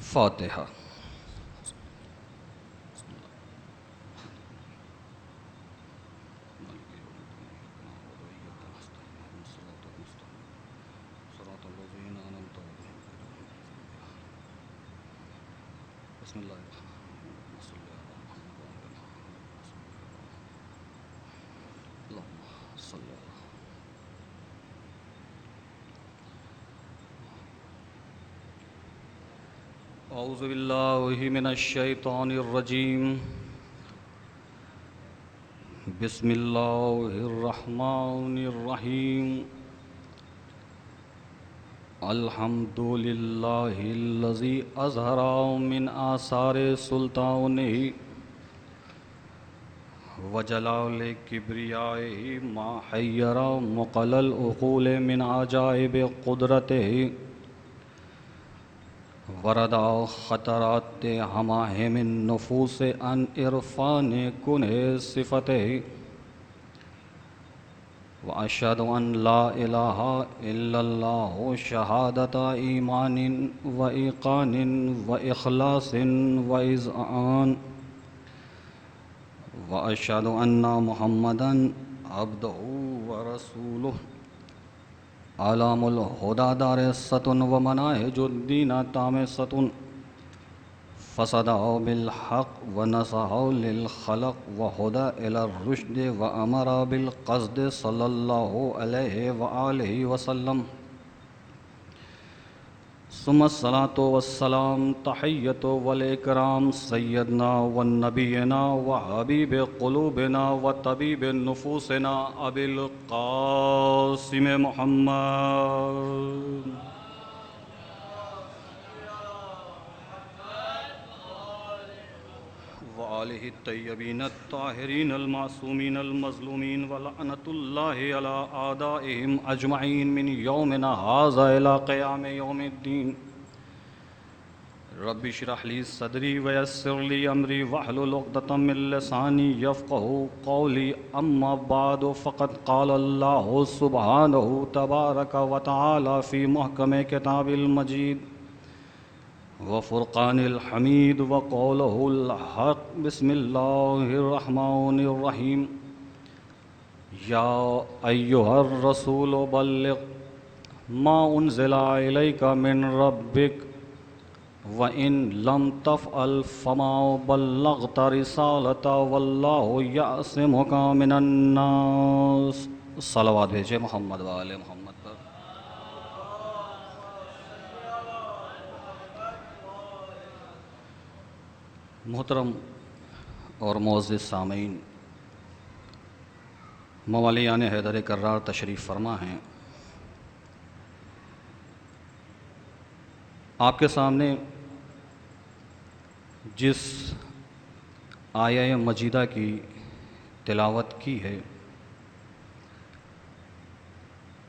फातिहा। औज़ु बिल्लाहि मिनश्शैतानिर्रजीम। बिस्मिल्लाहिर्रहमानिर्रहीम। अल्हम्दुलिल्लाहिल्लज़ी अज़हरा मिन आसारे सुल्तानिही व जलाल किब्रियाइही मा हय्यरा मुक़ल्लल उक़ूल मिन अजाइब क़ुदरतिही वरदा ख़तरात हमाहिमिन नुफूस अन इरफ़ान कुन्हे सिफ़तिही व अशहदु अन ला इलाहा इल्लल्लाहु शहादत ईमानिन व इक़ानिन व इख़लासिन व इज़आन व अशहदु अन्ना मुहम्मदन अब्दुहु व रसूलुहु आलामुल हुदा दारिसतुन व मनाहिजुद्दीन तामिसतुन फ़सदअ बिल हक़ व नसह लिल खलक़ व हुदा इलर रुश्द व अमरा बिल क़स्द सल्लल्लाहु अलैहि व आलिहि वसल्लम। सुम्मस्सलातु वस्सलाम तहिय्यतु वल इकराम सय्यदना व नबीना व हबीब क़ुलूबिना व तबीब नुफूसिना अबिल क़ासिम मुहम्मद व आलिहि तय्यबीन ताहिरीन अलमासूमीन अलमज़लूमीन व लअनतुल्लाहि अला आदाइहिम अजमईन मिन यौमिना हाज़ा इला क़ियाम यौमिद्दीन। रब्बि इश्रह ली सदरी व यस्सिर ली अमरी वहलुल उक़दतम मिन लिसानी यफ़क़हू क़ौली। अम्मा बाद फ़क़द क़ाल अल्लाहु सुब्हानहु तबारक व तआला फ़ी मुहकम किताबिल मजीद व फ़ुरक़ानिल हमीद व क़ौलुहुल हक़। बिस्मिल्लाहिर्रहमानिर्रहीम। या अय्युहर रसूल बल्लिग़ मा उन्ज़िला इलैका मिन रब्बिक व इन लम तफ़अल फ़मा बल्लग़त रिसालता वल्लाहु यअसिमुका मिनन नास। सलावत भेजे मोहम्मद व आले मोहम्मद पर। मोहतरम और मुअज़्ज़िज़ सामीन, मवालियान हैदर कर्रार तशरीफ़ फरमा हैं। आपके सामने जिस आया मजीदा की तिलावत की है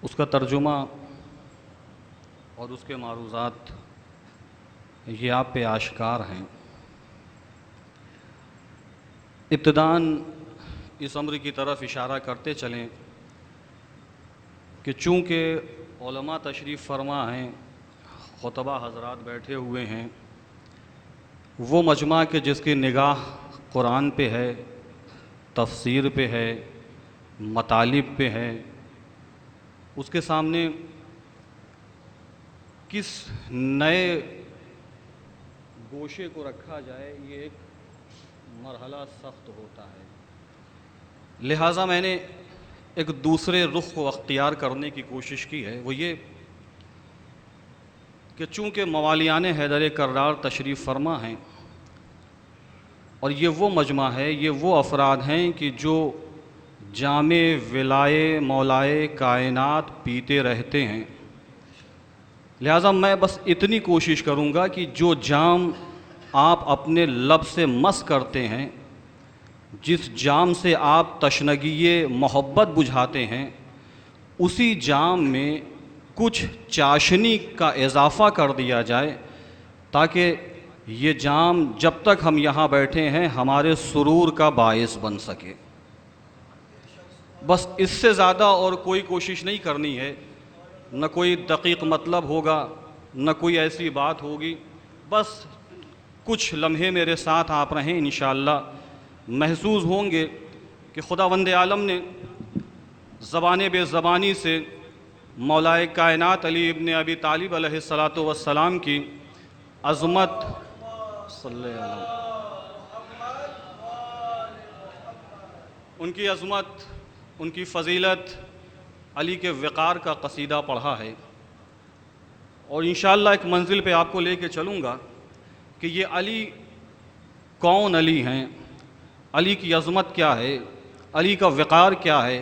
उसका तर्जुमा और उसके मारूज़ात ये आप पे आश्कार हैं। इब्तिदान इस अम्र की तरफ इशारा करते चलें कि चूँकि उलमा तशरीफ़ फरमा हैं, खुतबा हज़रात बैठे हुए हैं, वो मजमा के जिसकी निगाह कुरान पे है, तफसीर पे है, मतालिब पे है, उसके सामने किस नए गोशे को रखा जाए ये एक मरहला सख्त होता है। लिहाजा मैंने एक दूसरे रुख को अख्तियार करने की कोशिश की है। वो ये कि चूँकि मवालियान हैदर कर्रार तशरीफ़ फरमा हैं और ये वो मजमा है, ये वो अफराद हैं कि जो जामे विलाए मौलाए कायनात पीते रहते हैं। लिहाजा मैं बस इतनी कोशिश करूँगा कि जो जाम आप अपने लब से मस करते हैं, जिस जाम से आप तशनगी मोहब्बत बुझाते हैं, उसी जाम में कुछ चाशनी का इजाफ़ा कर दिया जाए ताकि ये जाम जब तक हम यहाँ बैठे हैं हमारे सुरूर का बाइस बन सके। बस इससे ज़्यादा और कोई कोशिश नहीं करनी है, न कोई दकीक मतलब होगा, न कोई ऐसी बात होगी बस कुछ लम्हे मेरे साथ आप रहें, इंशाअल्लाह महसूस होंगे कि खुदावंद आलम ने ज़बान बेज़बानी से मौलाए कायनात अली इब्ने अबी तालिब अलैहिस्सलातु वस्सलाम की अज़मत उनकी अज़मत, उनकी फ़जीलत, अली के वक़ार का कसीदा पढ़ा है। और इंशाअल्लाह एक मंजिल पे आपको लेके चलूँगा कि ये अली कौन अली हैं, अली की अज़मत क्या है, अली का वक़ार क्या है।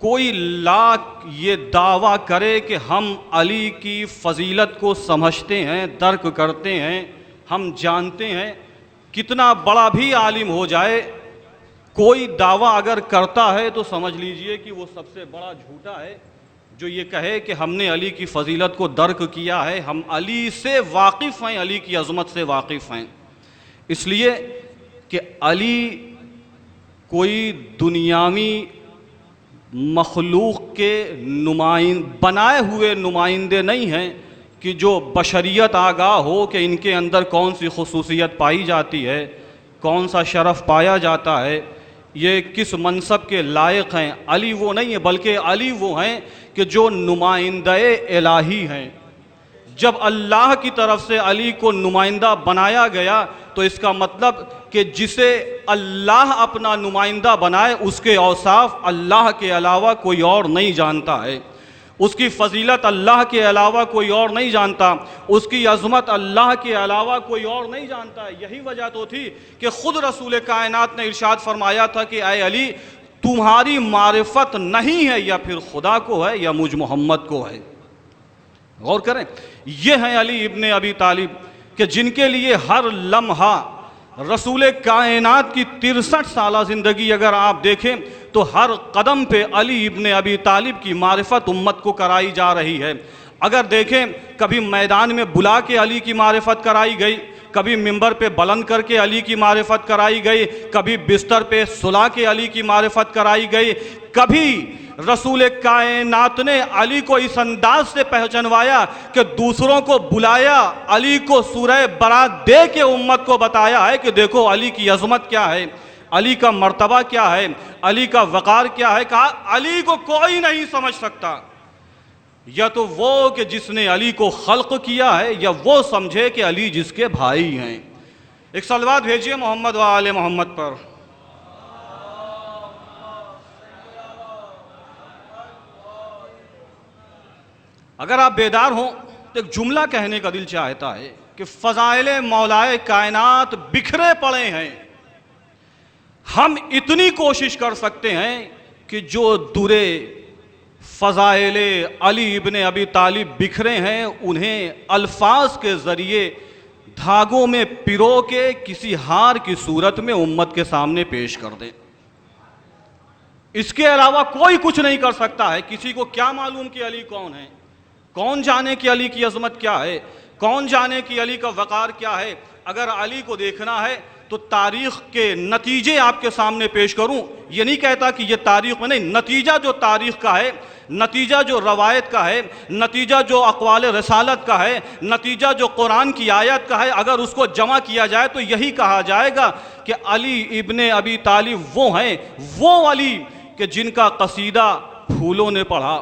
कोई लाख ये दावा करे कि हम अली की फ़जीलत को समझते हैं, दर्क करते हैं, हम जानते हैं, कितना बड़ा भी आलिम हो जाए, कोई दावा अगर करता है तो समझ लीजिए कि वो सबसे बड़ा झूठा है जो ये कहे कि हमने अली की फ़जीलत को दर्क किया है, हम अली से वाकिफ़ हैं, अली की अज़मत से वाकिफ़ हैं। इसलिए कि अली कोई दुनियावी मखलूक के बनाए हुए नुमाइंदे नहीं हैं कि जो बशरियत आगाह हो कि इनके अंदर कौन सी खुसूसियत पाई जाती है, कौन सा शरफ़ पाया जाता है, ये किस मनसब के लायक हैं। अली वो नहीं है, बल्कि अली वो हैं कि जो नुमाइंदे इलाही हैं। जब अल्लाह की तरफ से अली को नुमाइंदा बनाया गया तो इसका मतलब कि जिसे अल्लाह अपना नुमाइंदा बनाए उसके औसाफ अल्लाह के अलावा कोई और नहीं जानता है, उसकी फ़जीलत अल्लाह के अलावा कोई और नहीं जानता, उसकी अज़मत अल्लाह के अलावा कोई और नहीं जानता है। यही वजह तो थी कि ख़ुद रसूल कायनात ने इरशाद फरमाया था कि ऐ अली, तुम्हारी मारिफत नहीं है या फिर खुदा को है या मुझ मोहम्मद को है। गौर करें, ये हैं अली इब्ने अबी तालिब कि जिनके लिए हर लम्हा रसूल कायनात की 63 साला ज़िंदगी अगर आप देखें तो हर कदम पे अली इब्ने अबी तालिब की मारिफत उम्मत को कराई जा रही है। अगर देखें, कभी मैदान में बुला के अली की मारिफत कराई गई, कभी मिंबर पे बुलंद करके अली की मारिफत कराई गई, कभी बिस्तर पे सुला के अली की मारिफत कराई गई, कभी रसूल कायनात ने अली को इस अंदाज से पहचानवाया कि दूसरों को बुलाया, अली को सूरह बरात दे के उम्मत को बताया है कि देखो अली की अज़मत क्या है, अली का मर्तबा क्या है, अली का वक़ार क्या है। कहा अली को कोई नहीं समझ सकता, या तो वो कि जिसने अली को खल्क़ किया है, या वो समझे कि अली जिसके भाई हैं। एक सलवात भेजिए मोहम्मद व आले मोहम्मद पर। अगर आप बेदार हों तो एक जुमला कहने का दिल चाहता है कि फ़ज़ाइल मौलाए कायनात बिखरे पड़े हैं। हम इतनी कोशिश कर सकते हैं कि जो दुरे फ़ज़ाइल अली इब्ने अबी तालिब बिखरे हैं उन्हें अल्फाज के ज़रिए धागों में पिरो के किसी हार की सूरत में उम्मत के सामने पेश कर दें। इसके अलावा कोई कुछ नहीं कर सकता है। किसी को क्या मालूम कि अली कौन है, कौन जाने कि अली की अज़मत क्या है, कौन जाने कि अली का वक़ार क्या है। अगर अली को देखना है तो तारीख़ के नतीजे आपके सामने पेश करूं, ये नहीं कहता कि ये तारीख़ में नहीं, नतीजा जो तारीख़ का है, नतीजा जो रवायत का है, नतीजा जो अक़वाल रसालत का है, नतीजा जो कुरान की आयत का है, अगर उसको जमा किया जाए तो यही कहा जाएगा कि अली इब्ने अबी तालिब वो हैं, वो अली कि जिनका कसीदा फूलों ने पढ़ा,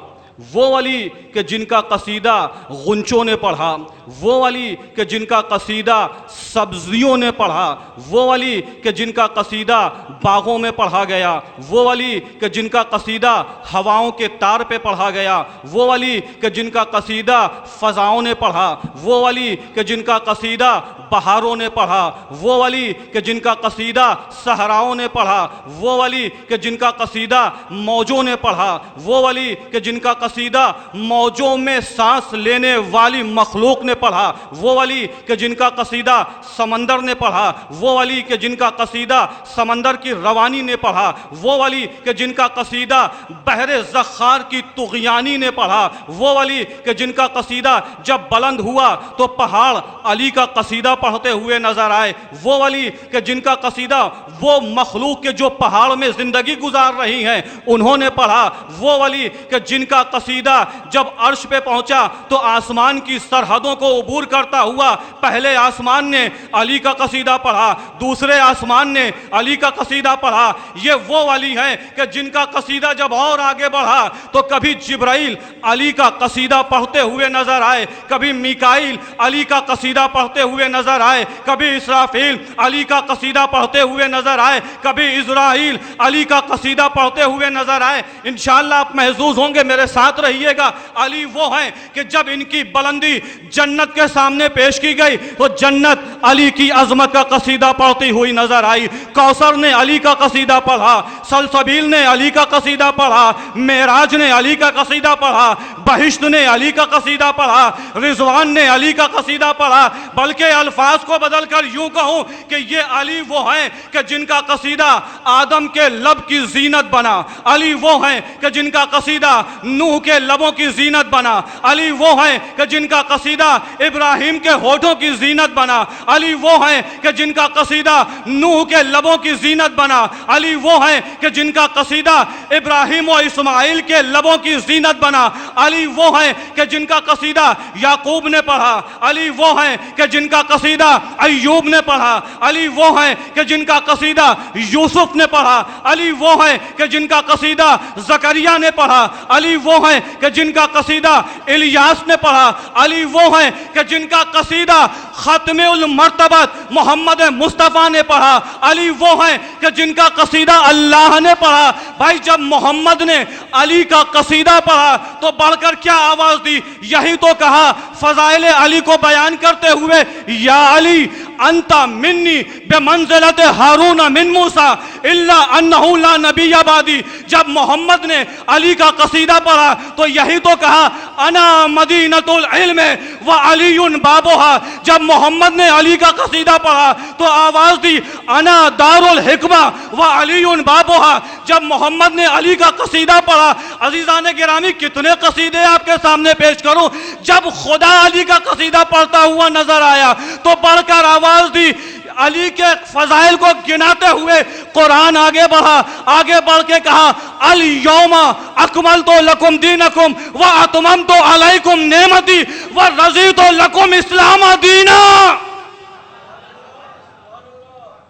वो अली कि जिनका कसीदा गुंचों ने पढ़ा, वो अली कि जिनका कसीदा सब्जियों ने पढ़ा, वो अली कि जिनका कसीदा बागों में पढ़ा गया, वो अली कि जिनका कसीदा हवाओं के तार पे पढ़ा गया, वो अली कि जिनका कसीदा फ़ज़ाओं ने पढ़ा, वो अली कि जिनका कसीदा बहारों ने पढ़ा, वो अली कि जिनका कसीदा सहराओं ने पढ़ा, वो अली कि जिनका कसीदा मौजों ने पढ़ा, वो अली कि जिनका कसीदा मौजों में सांस लेने वाली मखलूक ने पढ़ा, वो अली कि जिनका कसीदा समंदर ने पढ़ा, वो अली कि जिनका कसीदा समंदर की रवानी ने पढ़ा, वो अली कि जिनका कसीदा बहरे ज़ख़्ख़ार की तुग़यानी ने पढ़ा, वो अली कि जिनका कसीदा जब बुलंद हुआ तो पहाड़ अली का कसीदा पढ़ते हुए नजर आए, वो अली कि जिनका कसीदा वो मखलूक के जो पहाड़ में ज़िंदगी गुजार रही हैं उन्होंने पढ़ा, वो अली कि जिनका कसीदा जब अर्श पे पहुंचा तो आसमान की सरहदों को उबूर करता हुआ पहले आसमान ने अली का कसीदा पढ़ा, दूसरे आसमान ने अली का कसीदा पढ़ा। ये वो अली हैं कि जिनका कसीदा जब और आगे बढ़ा तो कभी जिब्राइल अली का कसीदा पढ़ते हुए नजर आए, कभी मीकाइल अली का कसीदा पढ़ते हुए नजर आए, कभी इसराफील अली का कसीदा पढ़ते हुए नजर आए, कभी इज़राइल अली का कसीदा पढ़ते हुए नजर आए। इंशाअल्लाह आप महसूस होंगे, मेरे साथ रहिएगा। अली वो हैं कि जब इनकी बुलंदी जन्नत के सामने पेश की गई तो जन्नत अली की अजमत का कसीदा पढ़ती हुई नजर आई। कौसर ने अली का कसीदा पढ़ा, सलसबील ने अली का कसीदा पढ़ा, मेराज ने अली का कसीदा पढ़ा, बहिश्त ने अली का कसीदा पढ़ा, रिजवान ने अली का कसीदा पढ़ा। बल्कि अल्फाज को बदलकर यूं कहूं कि ये अली वो हैं कि जिनका कसीदा आदम के लब की जीनत बना, अली वो हैं कि जिनका कसीदा नूह के लबों की जीनत बना, अली वो हैं कि जिनका कसीदा इब्राहिम के होठों की जीनत बना, अली वो हैं कि जिनका कसीदा नूह के लबों की जीनत बना, अली वो हैं कि जिनका कसीदा इब्राहिम और इस्माइल के लबों की जीनत बना, अली वो हैं कि जिनका कसीदा याकूब ने पढ़ा, अली वो हैं कि जिनका कसीदा अय्यूब ने पढ़ा, अली वो हैं कि जिनका कसीदा यूसुफ ने पढ़ा, अली वो हैं कि जिनका कसीदा जकरिया ने पढ़ा, अली वो हैं कि जिनका कसीदा इलियास ने पढ़ा, अली वो हैं कि जिनका कसीदा खत्मे उल मर्तबत मोहम्मद मुस्तफ़ा ने पढ़ा, अली वो हैं कि जिनका कसीदा अल्लाह ने पढ़ा। भाई जब मोहम्मद ने अली का कसीदा पढ़ा तो बढ़कर क्या आवाज दी, यही तो कहा फजाइल अली को बयान करते हुए, या अली अंता मिन्नी बेमंज़िलत हारून मिन मूसा इल्ला अन्नहु ला नबी बादी। जब मोहम्मद ने अली का कसीदा पढ़ा तो यही तो कहा अना मदीनतुल इल्म व अलीयुन बाबुहा। जब मोहम्मद ने अली का कसीदा पढ़ा तो आवाज दी अना दारुल हिकमा व अलीयुन बाबुहा। जब मोहम्मद ने अली का कसीदा पढ़ा, अजीजान गिरामी कितने कसीदे आपके सामने पेश करूं। जब खुदा अली का कसीदा पढ़ता हुआ नजर आया तो बढ़कर आवाज दी, अली के फजाइल को गिनाते हुए कुरान आगे बढ़ा, आगे बढ़ के कहा अल यौमा अकमलतु लकुम दीनकुम व अतममतु अलैकुम नेमती व रज़ीतु लकुम इस्लाम दीना।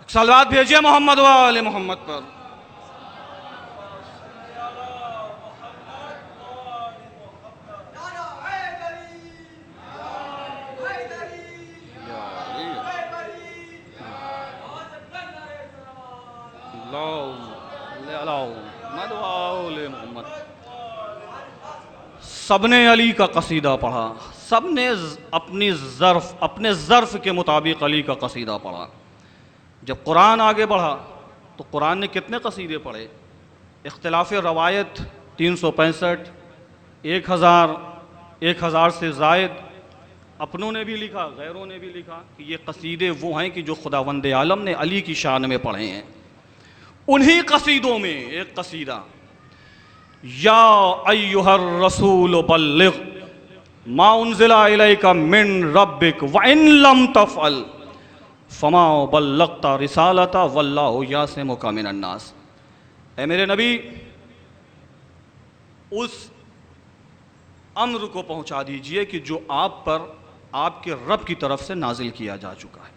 सलवात भेजिए मोहम्मद व आले मोहम्मद पर। सबने अली का कसीदा पढ़ा, सबने अपने ज़र्फ़ के मुताबिक अली का कसीदा पढ़ा। जब कुरान आगे बढ़ा तो कुरान ने कितने कसीदे पढ़े, इख्तिलाफ रवायत 365, 1000 से ज़ायद। अपनों ने भी लिखा, गैरों ने भी लिखा कि ये कसीदे वो हैं कि जो खुदावंद आलम ने अली की शान में पढ़े हैं। उन्हीं कसीदों में एक कसीदा, या अय्युहर रसूल बल्लिग मा उन्ज़िला इलैका मिन रब्बिक व इन लम तफ़अल फमा बल्लगता रिसालता वल्लाहु यासिमुका मिनन नास। ऐ मेरे नबी, उस अम्र को पहुंचा दीजिए कि जो आप पर आपके रब की तरफ से नाजिल किया जा चुका है।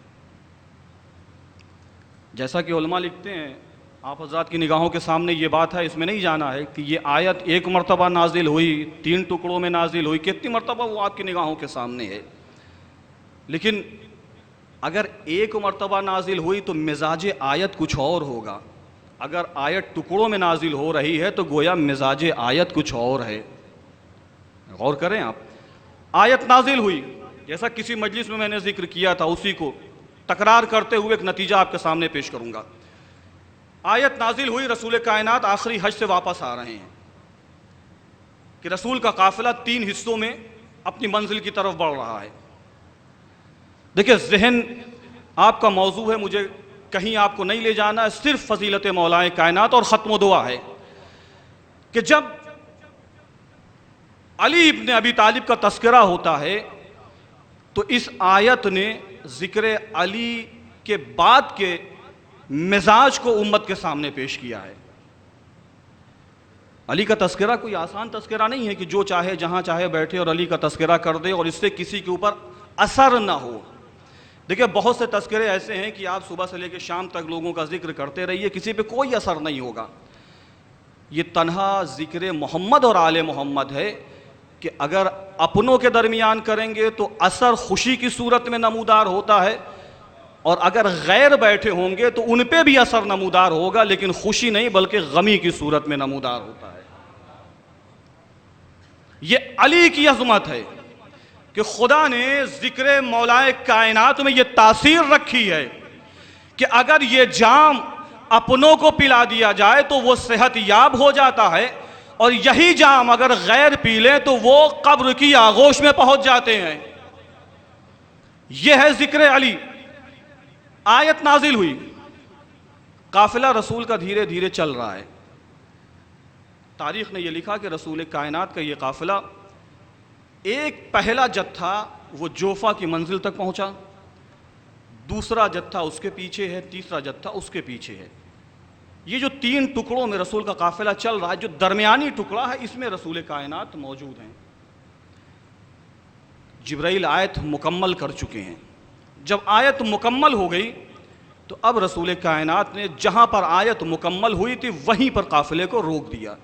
जैसा कि उलमा लिखते हैं, आप हज़रात की निगाहों के सामने ये बात है, इसमें नहीं जाना है कि ये आयत एक मरतबा नाजिल हुई, 3 टुकड़ों में नाजिल हुई, कितनी मरतबा वो आपकी निगाहों के सामने है। लेकिन अगर एक मरतबा नाजिल हुई तो मिजाज आयत कुछ और होगा। अगर आयत टुकड़ों में नाजिल हो रही है तो गोया मिजाज आयत कुछ और है। गौर करें आप, आयत नाजिल हुई, जैसा किसी मजलिस में मैंने जिक्र किया था, उसी को तकरार करते हुए एक नतीजा आपके सामने पेश करूंगा। आयत नाजिल हुई, रसूल कायनात आखिरी हज से वापस आ रहे हैं कि रसूल का काफिला 3 हिस्सों में अपनी मंजिल की तरफ बढ़ रहा है। देखिए, जहन आपका मौजू है, मुझे कहीं आपको नहीं ले जाना है, सिर्फ फजीलत मौलाए कायनात और ख़त्म दुआ है कि जब अली इब्न अबी तालिब का तस्करा होता है तो इस आयत ने जिक्र अली के बाद के मिजाज को उम्मत के सामने पेश किया है। अली का तस्करा कोई आसान तस्करा नहीं है कि जो चाहे जहाँ चाहे बैठे और अली का तस्करा कर दे और इससे किसी के ऊपर असर ना हो। देखिए, बहुत से तस्करे ऐसे हैं कि आप सुबह से लेकर शाम तक लोगों का जिक्र करते रहिए, किसी पे कोई असर नहीं होगा। ये तन्हा जिक्र मोहम्मद और आले मोहम्मद है कि अगर अपनों के दरमियान करेंगे तो असर खुशी की सूरत में नमूदार होता है, और अगर गैर बैठे होंगे तो उन पे भी असर नमूदार होगा, लेकिन खुशी नहीं बल्कि गमी की सूरत में नमूदार होता है। ये अली की अज़मत है कि खुदा ने जिक्र मौलाए कायनात में ये तासीर रखी है कि अगर ये जाम अपनों को पिला दिया जाए तो वो सेहत याब हो जाता है, और यही जाम अगर गैर पी ले तो वो कब्र की आगोश में पहुंच जाते हैं। यह है जिक्र अली। आयत नाजिल हुई, काफिला रसूल का धीरे धीरे चल रहा है। तारीख ने यह लिखा कि रसूल कायनात का यह काफिला, एक पहला जत्था वो जोफा की मंजिल तक पहुंचा, दूसरा जत्था उसके पीछे है, तीसरा जत्था उसके पीछे है। ये जो 3 टुकड़ों में रसूल का काफिला चल रहा है, जो दरमियानी टुकड़ा है इसमें रसूल कायनात मौजूद हैं। जिब्राइल आयत मुकम्मल कर चुके हैं। जब आयत मुकम्मल हो गई तो अब रसूल कायनात ने जहां पर आयत मुकम्मल हुई थी वहीं पर काफिले को रोक दिया।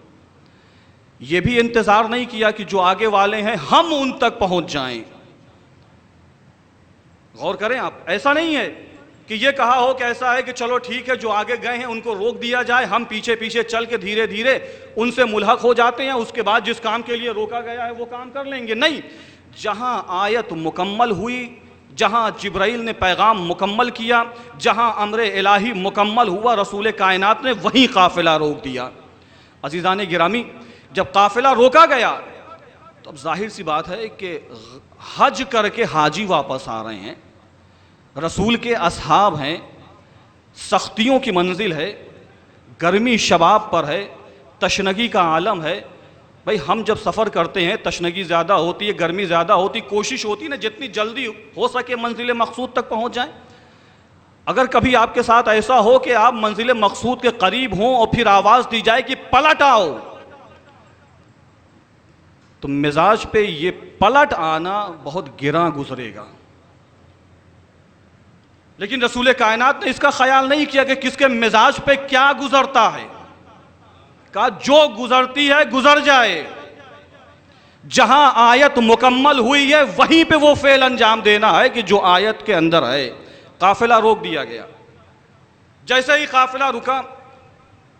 यह भी इंतजार नहीं किया कि जो आगे वाले हैं हम उन तक पहुंच जाएं। गौर करें आप, ऐसा नहीं है कि यह कहा हो कि ऐसा है कि चलो ठीक है जो आगे गए हैं उनको रोक दिया जाए, हम पीछे पीछे चल के धीरे धीरे उनसे मुल्हक हो जाते हैं, उसके बाद जिस काम के लिए रोका गया है वो काम कर लेंगे। नहीं, जहां आयत मुकम्मल हुई, जहां जिब्राइल ने पैगाम मुकम्मल किया, जहां अम्र इलाही मुकम्मल हुआ, रसूल कायनात ने वहीं काफिला रोक दिया। अजीज़ान गिरामी, जब काफिला रोका गया तो अब जाहिर सी बात है कि हज करके हाजी वापस आ रहे हैं, रसूल के असहाब हैं, सख्तियों की मंजिल है, गर्मी शबाब पर है, तशनगी का आलम है। भाई, हम जब सफ़र करते हैं तशनगी ज़्यादा होती है, गर्मी ज़्यादा होती, कोशिश होती है ना जितनी जल्दी हो सके मंजिल मकसूद तक पहुंच जाएं। अगर कभी आपके साथ ऐसा हो कि आप मंजिल मकसूद के करीब हों और फिर आवाज़ दी जाए कि पलट आओ, तो मिजाज पे ये पलट आना बहुत गिरा गुजरेगा। लेकिन रसूल कायनात ने इसका ख्याल नहीं किया कि किसके मिजाज पे क्या गुजरता है। कहा जो गुजरती है गुजर जाए, जहां आयत मुकम्मल हुई है वहीं पे वो फेल अंजाम देना है कि जो आयत के अंदर है। काफिला रोक दिया गया। जैसे ही काफिला रुका,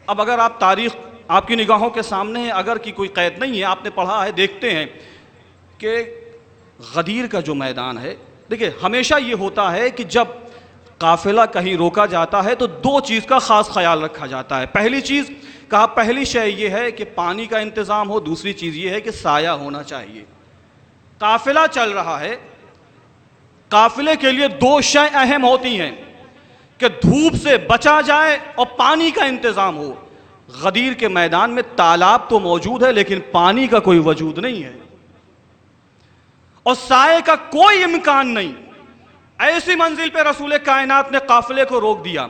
अब अगर आप तारीख आपकी निगाहों के सामने है, अगर की कोई कैद नहीं है, आपने पढ़ा है, देखते हैं कि गदीर का जो मैदान है, देखिए हमेशा ये होता है कि जब काफिला कहीं रोका जाता है तो 2 चीज़ का ख़ास ख्याल रखा जाता है। पहली चीज़ कहा, पहली शय ये है कि पानी का इंतज़ाम हो, दूसरी चीज़ ये है कि साया होना चाहिए। काफिला चल रहा है, काफिले के लिए 2 शय अहम होती हैं कि धूप से बचा जाए और पानी का इंतज़ाम हो। गदीर के मैदान में तालाब तो मौजूद है लेकिन पानी का कोई वजूद नहीं है और साए का कोई इम्कान नहीं। ऐसी मंजिल पे रसूल कायनात ने काफिले को रोक दिया।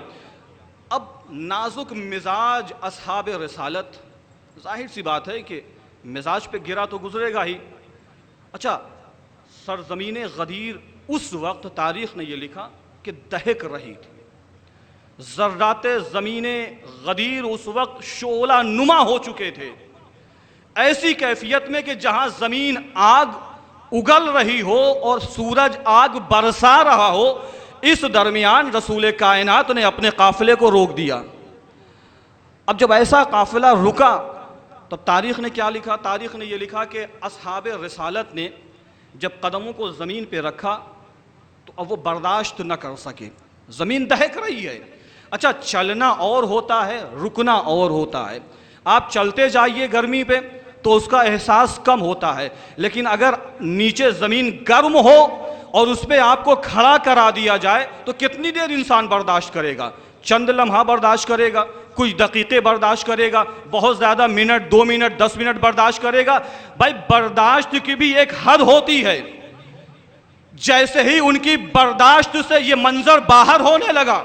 अब नाजुक मिजाज असहाब रिसालत, जाहिर सी बात है कि मिजाज पे गिरा तो गुजरेगा ही। अच्छा, सरजमीन गदीर उस वक्त तारीख ने यह लिखा कि दहक रही थी। ज़र्राते ज़मीन गदीर उस वक्त शोला नुमा हो चुके थे, ऐसी कैफियत में कि जहां ज़मीन आग उगल रही हो और सूरज आग बरसा रहा हो, इस दरमियान रसूल कायनात ने अपने काफिले को रोक दिया। अब जब ऐसा काफिला रुका तब तारीख ने क्या लिखा? तारीख ने यह लिखा कि असहाब रिसालत ने जब कदमों को ज़मीन पे रखा तो अब वो बर्दाश्त न कर सके, ज़मीन दहक रही है। अच्छा, चलना और होता है, रुकना और होता है। आप चलते जाइए गर्मी पे तो उसका एहसास कम होता है, लेकिन अगर नीचे ज़मीन गर्म हो और उस पर आपको खड़ा करा दिया जाए तो कितनी देर इंसान बर्दाश्त करेगा? चंद लम्हा बर्दाश्त करेगा, कुछ दकीक़े बर्दाश्त करेगा, बहुत ज़्यादा मिनट, 2 मिनट, 10 मिनट बर्दाश्त करेगा। भाई, बर्दाश्त की भी एक हद होती है। जैसे ही उनकी बर्दाश्त से ये मंजर बाहर होने लगा,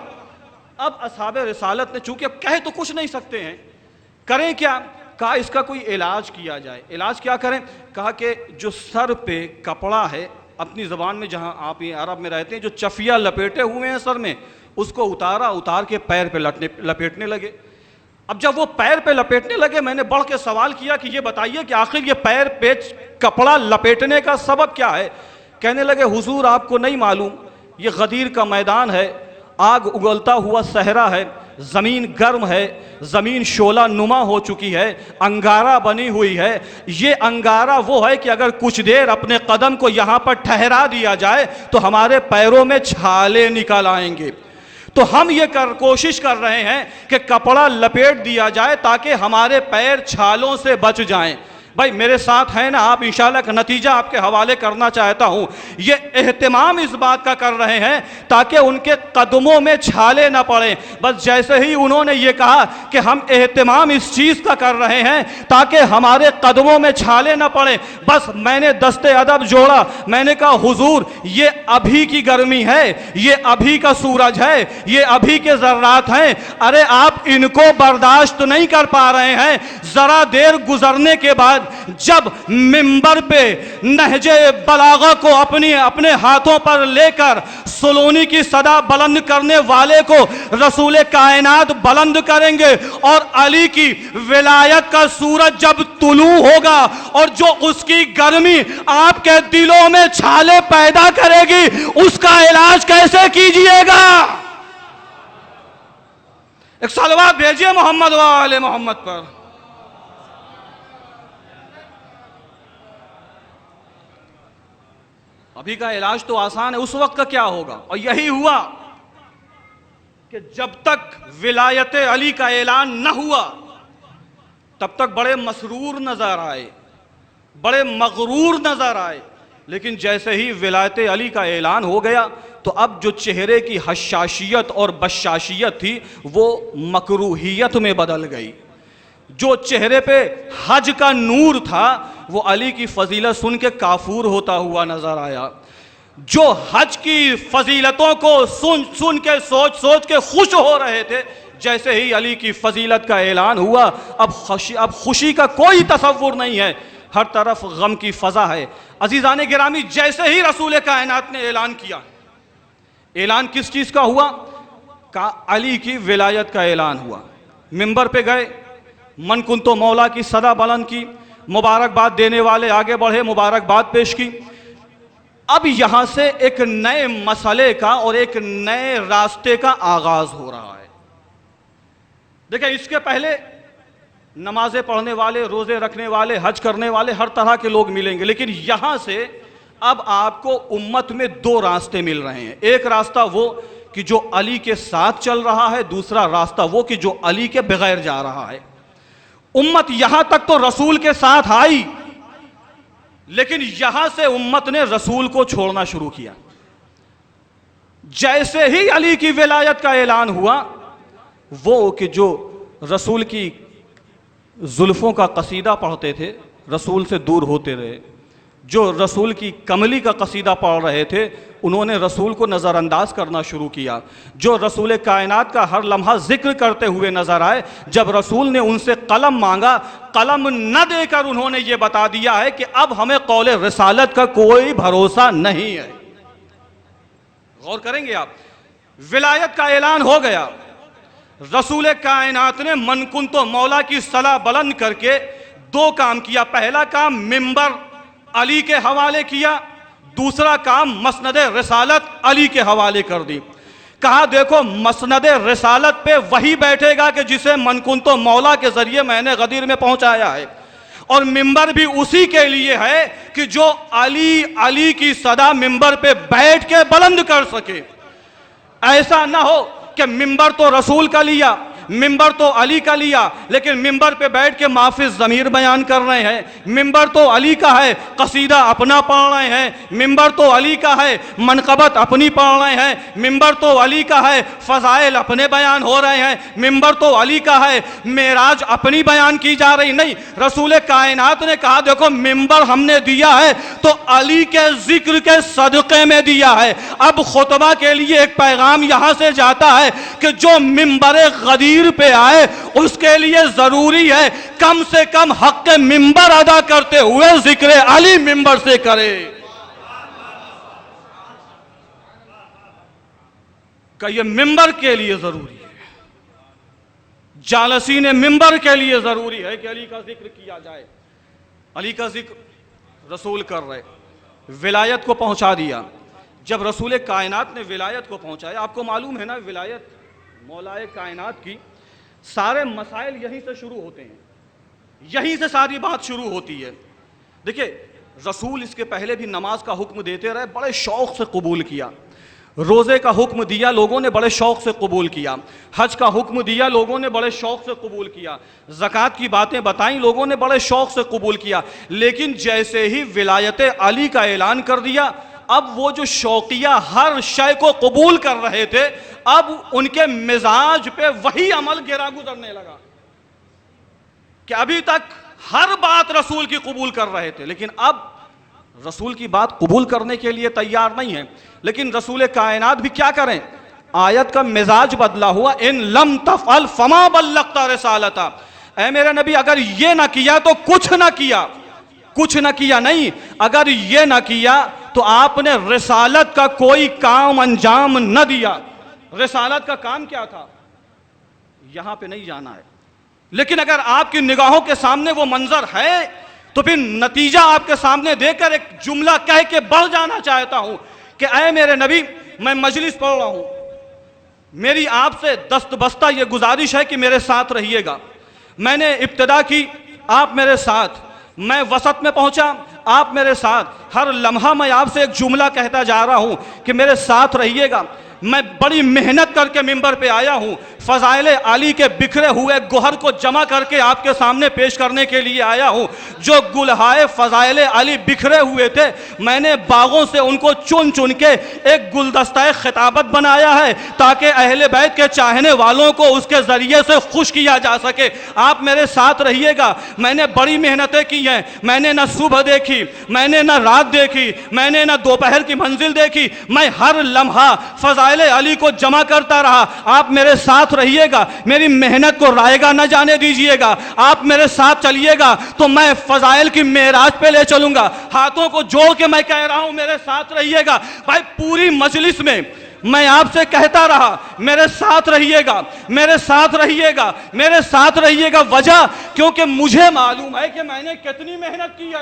अब असहाबे रिसालत ने, चूंकि अब कह तो कुछ नहीं सकते हैं, करें क्या? कहा इसका कोई इलाज किया जाए। इलाज क्या करें? कहा कि जो सर पे कपड़ा है, अपनी ज़बान में जहाँ आप ये अरब में रहते हैं, जो चफिया लपेटे हुए हैं सर में, उसको उतार के पैर पे लपेटने लगे। अब जब वो पैर पे लपेटने लगे, मैंने बढ़ के सवाल किया कि ये बताइए कि आखिर ये पैर पे कपड़ा लपेटने का सबब क्या है? कहने लगे हुजूर आपको नहीं मालूम, ये गदीर का मैदान है, आग उगलता हुआ सहरा है, ज़मीन गर्म है, ज़मीन शोला नुमा हो चुकी है, अंगारा बनी हुई है। ये अंगारा वो है कि अगर कुछ देर अपने कदम को यहाँ पर ठहरा दिया जाए तो हमारे पैरों में छाले निकल आएंगे। तो हम ये कोशिश कर रहे हैं कि कपड़ा लपेट दिया जाए ताकि हमारे पैर छालों से बच जाएं। भाई मेरे साथ है ना आप, इंशाल्लाह का नतीजा आपके हवाले करना चाहता हूं। ये एहतिमाम इस बात का कर रहे हैं ताकि उनके कदमों में छाले ना पड़े। बस जैसे ही उन्होंने ये कहा कि हम एहतिमाम इस चीज़ का कर रहे हैं ताकि हमारे कदमों में छाले ना पड़े, बस मैंने दस्ते अदब जोड़ा। मैंने कहा हुजूर ये अभी की गर्मी है, ये अभी का सूरज है, ये अभी के ज़र्रात हैं, अरे आप इनको बर्दाश्त नहीं कर पा रहे हैं। ज़रा देर गुजरने के बाद जब मिंबर पे नहजे बलागा को अपने हाथों पर लेकर सुलूनी की सदा बुलंद करने वाले को रसूल कायनात बुलंद करेंगे और अली की विलायत का सूरज जब तुलू होगा और जो उसकी गर्मी आपके दिलों में छाले पैदा करेगी, उसका इलाज कैसे कीजिएगा? एक सलवात भेजिए मोहम्मद वाले मोहम्मद पर। अभी का इलाज तो आसान है, उस वक्त का क्या होगा? और यही हुआ कि जब तक विलायत अली का ऐलान न हुआ तब तक बड़े मसरूर नजर आए, बड़े मगरूर नजर आए, लेकिन जैसे ही विलायत अली का ऐलान हो गया तो अब जो चेहरे की हशाशियत और बशाशियत थी वो मकरूहियत में बदल गई। जो चेहरे पे हज का नूर था वो अली की फजीलत सुन के काफूर होता हुआ नजर आया। जो हज की फजीलतों को सुन के सोच के खुश हो रहे थे, जैसे ही अली की फजीलत का ऐलान हुआ अब खुशी का कोई तसव्वुर नहीं है, हर तरफ गम की फजा है। अजीजान गिरामी, जैसे ही रसूल कायनात ने ऐलान किया, ऐलान किस चीज का हुआ? का अली की विलायत का ऐलान हुआ। मिंबर पे गए, मन कुन तो मौला की सदा बुलंद की, मुबारकबाद देने वाले आगे बढ़े, मुबारकबाद पेश की। अब यहां से एक नए मसले का और एक नए रास्ते का आगाज हो रहा है। देखिए, इसके पहले नमाजें पढ़ने वाले, रोजे रखने वाले, हज करने वाले, हर तरह के लोग मिलेंगे, लेकिन यहां से अब आपको उम्मत में दो रास्ते मिल रहे हैं। एक रास्ता वो कि जो अली के साथ चल रहा है, दूसरा रास्ता वो कि जो अली के बगैर जा रहा है। उम्मत यहां तक तो रसूल के साथ आई, लेकिन यहां से उम्मत ने रसूल को छोड़ना शुरू किया। जैसे ही अली की विलायत का ऐलान हुआ, वो कि जो रसूल की जुल्फों का कसीदा पढ़ते थे रसूल से दूर होते रहे, जो रसूल की कमली का कसीदा पढ़ रहे थे उन्होंने रसूल को नज़रअंदाज करना शुरू किया। जो रसूल कायनात का हर लम्हा जिक्र करते हुए नजर आए, जब रसूल ने उनसे कलम मांगा, कलम न देकर उन्होंने ये बता दिया है कि अब हमें कौले रिसालत का कोई भरोसा नहीं है। गौर करेंगे आप, विलायत का ऐलान हो गया, रसूल कायनात ने मनकुन तो मौला की सलाह बुलंद करके दो काम किया। पहला काम मिंबर अली के हवाले किया, दूसरा काम मसनद रिसालत अली के हवाले कर दी। कहा देखो, मसनद रिसालत पे वही बैठेगा कि जिसे मनकुन तो मौला के जरिए मैंने गदीर में पहुंचाया है, और मिंबर भी उसी के लिए है कि जो अली की सदा मिंबर पे बैठ के बुलंद कर सके। ऐसा ना हो कि मिंबर तो रसूल का लिया, मिंबर तो अली का लिया, लेकिन मिंबर पे बैठ के माफिज ज़मीर बयान कर रहे हैं। मिंबर तो अली का है, कसीदा अपना पढ़ रहे हैं। मिंबर तो अली का है, मनकबत अपनी पढ़ रहे हैं। मिंबर तो अली का है, फ़ज़ाइल अपने बयान हो रहे हैं। मिंबर तो अली का है, मेराज अपनी बयान की जा रही। नहीं, रसूल कायनात ने कहा देखो, मिंबर हमने दिया है तो अली के जिक्र के सदक़े में दिया है। अब खुतबा के लिए एक पैगाम यहां से जाता है कि जो मिंबर गदीर तकरीर पे आए उसके लिए जरूरी है कम से कम हक के मिंबर अदा करते हुए जिक्र अली मिंबर से करे। का ये मिंबर के लिए जरूरी है, जालसीन मिंबर के लिए जरूरी है कि अली का जिक्र किया जाए। अली का जिक्र रसूल कर रहे, विलायत को पहुंचा दिया। जब रसूल कायनात ने विलायत को पहुंचाया, आपको मालूम है ना विलायत मौलाए कायनात की सारे मसाइल यहीं से शुरू होते हैं, यहीं से सारी बात शुरू होती है। देखिए रसूल इसके पहले भी नमाज का हुक्म देते रहे, बड़े शौक से कबूल किया। रोज़े का हुक्म दिया, लोगों ने बड़े शौक़ से कबूल किया। हज का हुक्म दिया, लोगों ने बड़े शौक़ से कबूल किया। ज़कात की बातें बताई, लोगों ने बड़े शौक़ से कबूल किया। लेकिन जैसे ही विलायत अली का ऐलान कर दिया, अब वो जो शौकिया हर शय को कबूल कर रहे थे, अब उनके मिजाज पे वही अमल गिरा गुजरने लगा कि अभी तक हर बात रसूल की कबूल कर रहे थे, लेकिन अब रसूल की बात कबूल करने के लिए तैयार नहीं है। लेकिन रसूल कायनात भी क्या करें, आयत का मिजाज बदला हुआ, इन लम तफअल फमा बल्लगता रिसालता। ऐ मेरे नबी अगर ये ना किया तो कुछ ना किया, कुछ ना किया नहीं, अगर ये ना किया तो आपने रिसालत का कोई काम अंजाम न दिया। रिसालत का काम क्या था, यहां पे नहीं जाना है। लेकिन अगर आपकी निगाहों के सामने वो मंजर है तो फिर नतीजा आपके सामने देकर एक जुमला कह के बढ़ जाना चाहता हूं कि ऐ मेरे नबी, मैं मजलिस पढ़ रहा हूं, मेरी आपसे दस्तबस्ता ये गुजारिश है कि मेरे साथ रहिएगा। मैंने इब्तिदा की, आप मेरे साथ, मैं वसत में पहुंचा, आप मेरे साथ। हर लम्हा मैं आपसे एक जुमला कहता जा रहा हूं कि मेरे साथ रहिएगा। मैं बड़ी मेहनत करके मिंबर पे आया हूं, फ़ज़ाइल अली के बिखरे हुए गोहर को जमा करके आपके सामने पेश करने के लिए आया हूं। जो गुलहाए फ़ज़ाइल अली बिखरे हुए थे, मैंने बागों से उनको चुन चुन के एक गुलदस्ता खिताबत बनाया है ताकि अहले बैत के चाहने वालों को उसके ज़रिए से खुश किया जा सके। आप मेरे साथ रहिएगा। मैंने बड़ी मेहनतें की हैं, मैंने ना सुबह देखी, मैंने ना रात देखी, मैंने ना दोपहर की मंजिल देखी, मैं हर लम्हा फ़ज़ाइल अली को जमा करता रहा। आप मेरे साथ रहिएगा, मेरी मेहनत को रायगा न जाने दीजिएगा। आप मेरे साथ चलिएगा तो मैं फजाइल की मेराज पे ले चलूंगा। हाथों को जोड़ के मैं कह रहा हूं मेरे साथ रहिएगा। भाई पूरी मजलिस में मैं आपसे कहता रहा मेरे साथ रहिएगा, मेरे साथ रहिएगा, मेरे साथ रहिएगा। वजह क्योंकि मुझे मालूम है कि मैंने कितनी मेहनत की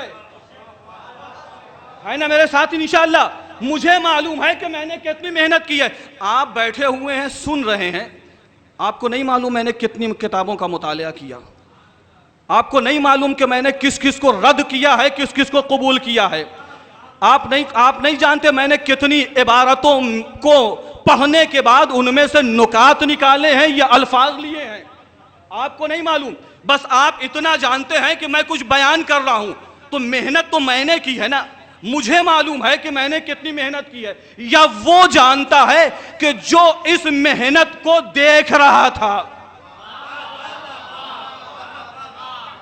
है ना मेरे साथ इंशाअल्लाह। मुझे मालूम है कि मैंने कितनी मेहनत की है। आप बैठे हुए हैं, सुन रहे हैं, आपको नहीं मालूम मैंने कितनी किताबों का मुतालिया किया। आपको नहीं मालूम कि मैंने किस किस को रद्द किया है, किस किस को कबूल किया है। आप नहीं जानते मैंने कितनी इबारतों को पढ़ने के बाद उनमें से नुकात निकाले हैं या अल्फाज लिए हैं। आपको नहीं मालूम, बस आप इतना जानते हैं कि मैं कुछ बयान कर रहा हूं, तो मेहनत तो मैंने की है ना। मुझे मालूम है कि मैंने कितनी मेहनत की है, या वो जानता है कि जो इस मेहनत को देख रहा था।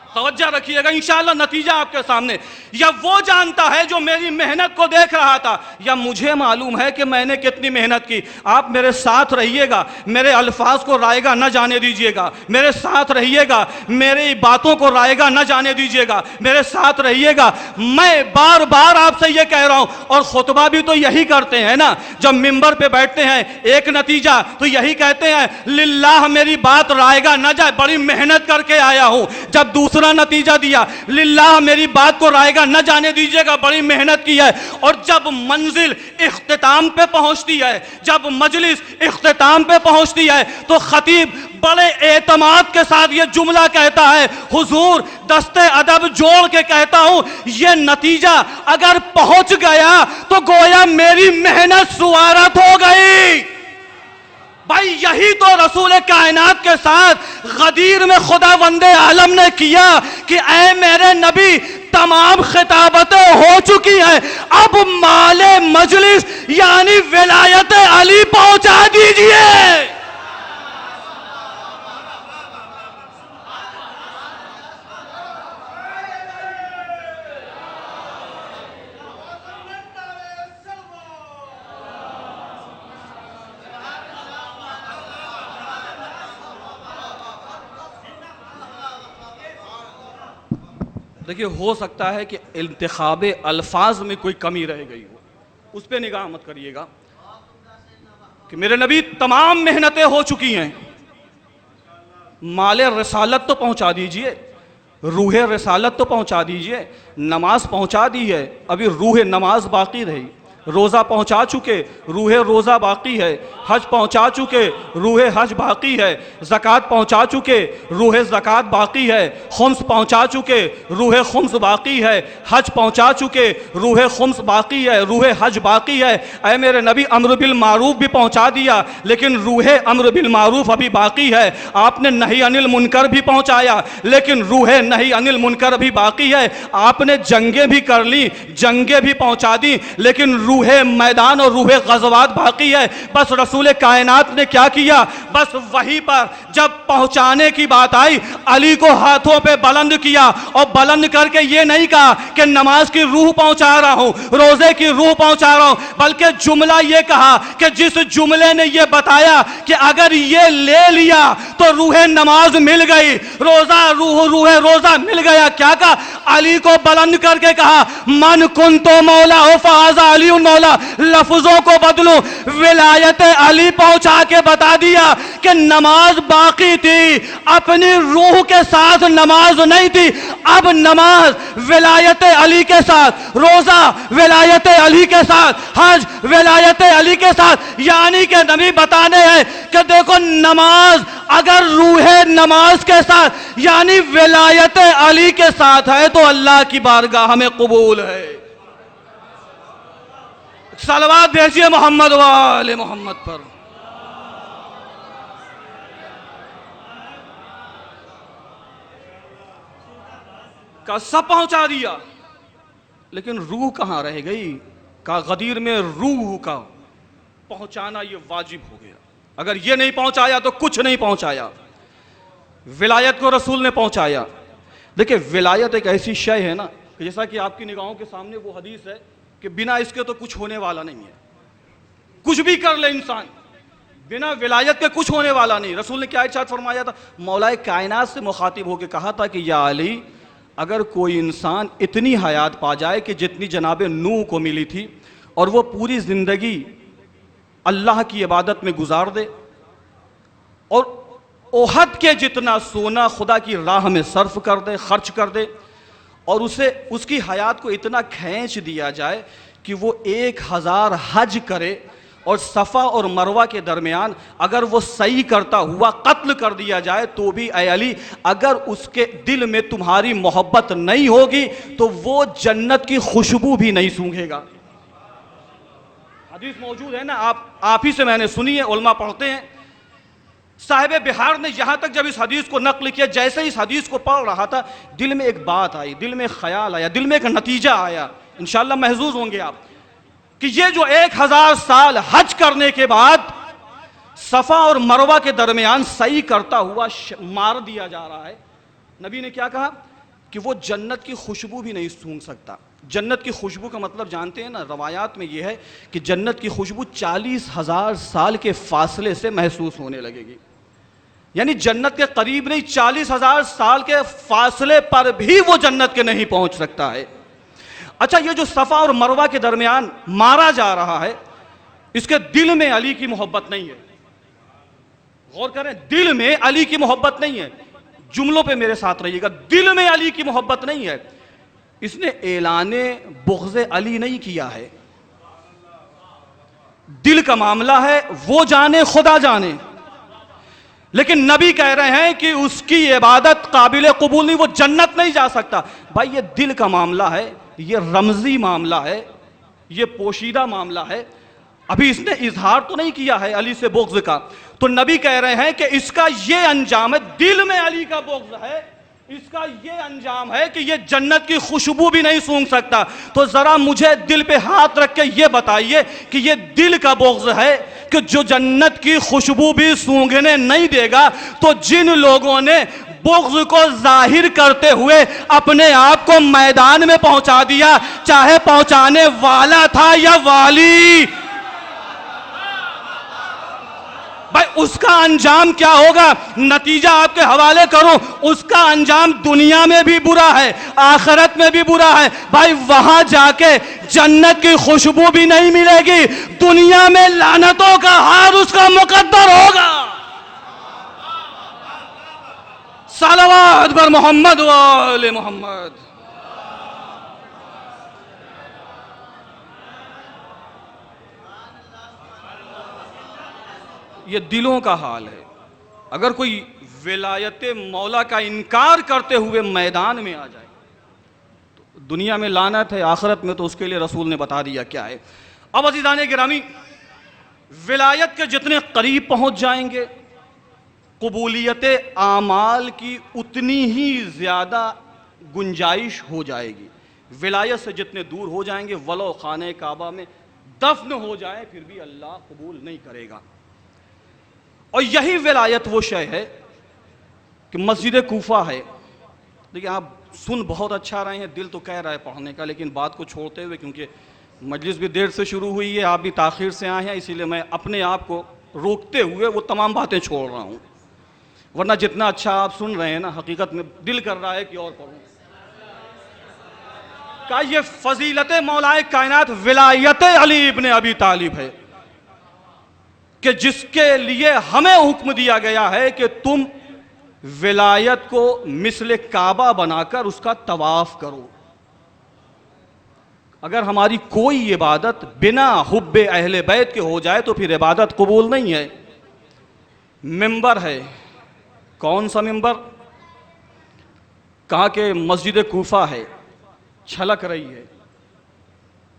तवज्जो रखिएगा, इंशाअल्लाह नतीजा आपके सामने। या वो जानता है जो मेरी मेहनत को देख रहा था, या मुझे मालूम है कि मैंने कितनी मेहनत की। आप मेरे साथ रहिएगा, मेरे अल्फाज को रायगा न जाने दीजिएगा, मेरे साथ रहिएगा, मेरी बातों को रायगा न जाने दीजिएगा, मेरे साथ रहिएगा। मैं बार बार आपसे ये कह रहा हूं, और खुतबा भी तो यही करते हैं ना, जब मिंबर पे बैठते हैं एक नतीजा तो यही कहते हैं लिल्लाह मेरी बात रायगा न जाए, बड़ी मेहनत करके आया हूं। जब दूसरा नतीजा दिया लिल्लाह मेरी बात को रायगा न जाने दीजिएगा, बड़ी मेहनत की है। और जब मंजिल इख्तिताम पे पहुंचती है, जब मजलिस इख्तिताम पे पहुंचती है, तो खतीब बड़े एतमाद के साथ ये जुमला कहता है, हुजूर दस्ते अदब जोड़ के कहता हूं, ये नतीजा अगर पहुंच गया तो गोया मेरी मेहनत सुवारत हो गई। भाई यही तो रसूल कायनात के साथ गदीर में खुदा वंदे आलम ने किया कि ऐ मेरे नबी तमाम खिताबतें हो चुकी हैं, अब माले मजलिस यानी विलायत अली पहुंचा दीजिए। देखिए, हो सकता है कि इंतखाब अल्फाज में कोई कमी रह गई हो, उस पर निगाह मत करिएगा कि मेरे नबी तमाम मेहनतें हो चुकी हैं, माले रिसालत तो पहुंचा दीजिए, रूह रिसालत तो पहुंचा दीजिए, नमाज पहुंचा दी है, अभी रूह नमाज बाकी रही, रोज़ा पहुंचा चुके, रूह रोज़ा बाकी है, हज पहुंचा चुके, रूह हज बाकी है, ज़कात पहुंचा चुके, रूह ज़कात बाकी है, खुम्स पहुंचा चुके, रूह खुम्स बाकी है, हज पहुंचा चुके, रूह खुम्स बाकी है, रूह हज बाकी है। ऐ मेरे नबी, अम्र बिल मारूफ भी पहुंचा दिया, लेकिन रूह अम्र बिल मारूफ अभी बाकी है। आपने नही अनिल मुनकर भी पहुंचाया, लेकिन रूह नही अनिल मुनकर भी बाकी है। आपने जंगें भी कर ली, जंगें भी पहुंचा दी, लेकिन रूह मैदान और रूह गज़वात बाकी है। बस रसूल कायनात ने क्या किया, बस वहीं पर जब पहुंचाने की बात आई, अली को हाथों पे बुलंद किया, और बुलंद करके ये नहीं कहा कि नमाज की रूह पहुंचा रहा हूं, रोजे की रूह पहुंचा रहा हूं, बल्कि जुमला ये कहा कि जिस जुमले ने ये बताया कि अगर ये ले लिया तो रूह नमाज मिल गई, रूह रोजा मिल गया। क्या कहा, अली को बुलंद करके कहा, मन कुन तो मौला हो फाजा अली मौला। लफ्जों को बदलो, विलायत अली पहुंचा के बता दिया कि नमाज बाकी थी, अपनी रूह के साथ नमाज नहीं थी। अब नमाज विलायत अली के साथ, रोजा विलायत अली के साथ, हज विलायत अली के साथ, यानी कि नबी बताने हैं कि देखो, नमाज अगर रूह नमाज के साथ यानी विलायत अली के साथ है तो अल्लाह की बारगाह में कबूल है। सलवात भेजिए मोहम्मद वाले मोहम्मद पर। का सब पहुंचा दिया, लेकिन रूह कहां रह गई? का गदीर में रूह का पहुंचाना ये वाजिब हो गया। अगर ये नहीं पहुंचाया तो कुछ नहीं पहुंचाया। विलायत को रसूल ने पहुंचाया। देखिए, विलायत एक ऐसी शय है ना कि जैसा कि आपकी निगाहों के सामने वो हदीस है कि बिना इसके तो कुछ होने वाला नहीं है। कुछ भी कर ले इंसान, बिना विलायत के कुछ होने वाला नहीं। रसूल ने क्या इरशाद फरमाया था? मौलाए कायनात से मुखातिब होकर कहा था कि या अली, अगर कोई इंसान इतनी हयात पा जाए कि जितनी जनाब नूह को मिली थी, और वो पूरी जिंदगी अल्लाह की इबादत में गुजार दे, और ओहद के जितना सोना खुदा की राह में सर्फ कर दे, खर्च कर दे, और उसे उसकी हयात को इतना खींच दिया जाए कि वो 1000 हज करे, और सफ़ा और मरवा के दरमियान अगर वो सही करता हुआ कत्ल कर दिया जाए तो भी ऐ अली, अगर उसके दिल में तुम्हारी मोहब्बत नहीं होगी तो वो जन्नत की खुशबू भी नहीं सूंघेगा। हदीस मौजूद है ना, आप ही से मैंने सुनी है, उलमा पढ़ते हैं। साहिब बिहार ने यहां तक जब इस हदीस को नकल किया, जैसे इस हदीस को पढ़ रहा था, दिल में एक बात आई, दिल में ख्याल आया, दिल में एक नतीजा आया, इंशाअल्लाह महजूज होंगे आप, कि ये जो 1000 साल हज करने के बाद सफा और मरवा के दरमियान सही करता हुआ मार दिया जा रहा है, नबी ने क्या कहा कि वो जन्नत की खुशबू भी नहीं सूंघ सकता। जन्नत की खुशबू का मतलब जानते हैं ना, रवायात में ये है कि जन्नत की खुशबू 40,000 साल के फासले से महसूस होने लगेगी। यानी जन्नत के करीब नहीं, 40,000 साल के फासले पर भी वो जन्नत के नहीं पहुंच सकता है। अच्छा, ये जो सफा और मरवा के दरमियान मारा जा रहा है, इसके दिल में अली की मोहब्बत नहीं है। गौर करें, दिल में अली की मोहब्बत नहीं है। जुमलों पे मेरे साथ रहिएगा, दिल में अली की मोहब्बत नहीं है। इसने ऐलाने बुग़्ज़े अली नहीं किया है। दिल का मामला है, वो जाने खुदा जाने। लेकिन नबी कह रहे हैं कि उसकी इबादत काबिल कबूल नहीं, वो जन्नत नहीं जा सकता। भाई, ये दिल का मामला है, ये रमजी मामला है, ये पोशीदा मामला है। अभी इसने इजहार तो नहीं किया है अली से बुग़्ज़ का, तो नबी कह रहे हैं कि इसका ये अंजाम है, दिल में अली का बुग़्ज़ है, इसका ये अंजाम है कि ये जन्नत की खुशबू भी नहीं सूंघ सकता। तो जरा मुझे दिल पे हाथ रख के ये बताइए कि ये दिल का बुग़्ज़ है कि जो जन्नत की खुशबू भी सूंघने नहीं देगा, तो जिन लोगों ने बुग़्ज़ को जाहिर करते हुए अपने आप को मैदान में पहुंचा दिया, चाहे पहुंचाने वाला था या वाली, भाई उसका अंजाम क्या होगा, नतीजा आपके हवाले करूं, उसका अंजाम दुनिया में भी बुरा है, आखिरत में भी बुरा है। भाई वहां जाके जन्नत की खुशबू भी नहीं मिलेगी, दुनिया में लानतों का हार उसका मुकद्दर होगा। सलावत बर मोहम्मद व आले मोहम्मद। ये दिलों का हाल है। अगर कोई विलायत मौला का इनकार करते हुए मैदान में आ जाए तो दुनिया में लानत है, आखिरत में तो उसके लिए रसूल ने बता दिया क्या है। अब अज़ीज़ान गिरामी, विलायत के जितने करीब पहुंच जाएंगे कबूलियत आमाल की उतनी ही ज़्यादा गुंजाइश हो जाएगी। विलायत से जितने दूर हो जाएंगे, वलो खाने काबा में दफन हो जाए फिर भी अल्लाह कबूल नहीं करेगा। और यही विलायत वो शय है कि मस्जिद कूफा है। देखिए, आप सुन बहुत अच्छा रहे हैं, दिल तो कह रहा है पढ़ने का, लेकिन बात को छोड़ते हुए, क्योंकि मजलिस भी देर से शुरू हुई है, आप भी ताखिर से आए हैं, इसीलिए मैं अपने आप को रोकते हुए वो तमाम बातें छोड़ रहा हूँ। वरना जितना अच्छा आप सुन रहे हैं ना, हकीकत में दिल कर रहा है कि और पढ़ूं। का ये फजीलत मौलाए कायनात विलायत अली इब्ने अबी तालिब है कि जिसके लिए हमें हुक्म दिया गया है कि तुम विलायत को मिसले काबा बनाकर उसका तवाफ करो। अगर हमारी कोई इबादत बिना हुब्बे अहले बैत के हो जाए तो फिर इबादत कबूल नहीं है। मिंबर है, कौन सा मिंबर? कहा कि मस्जिद कूफा है, छलक रही है,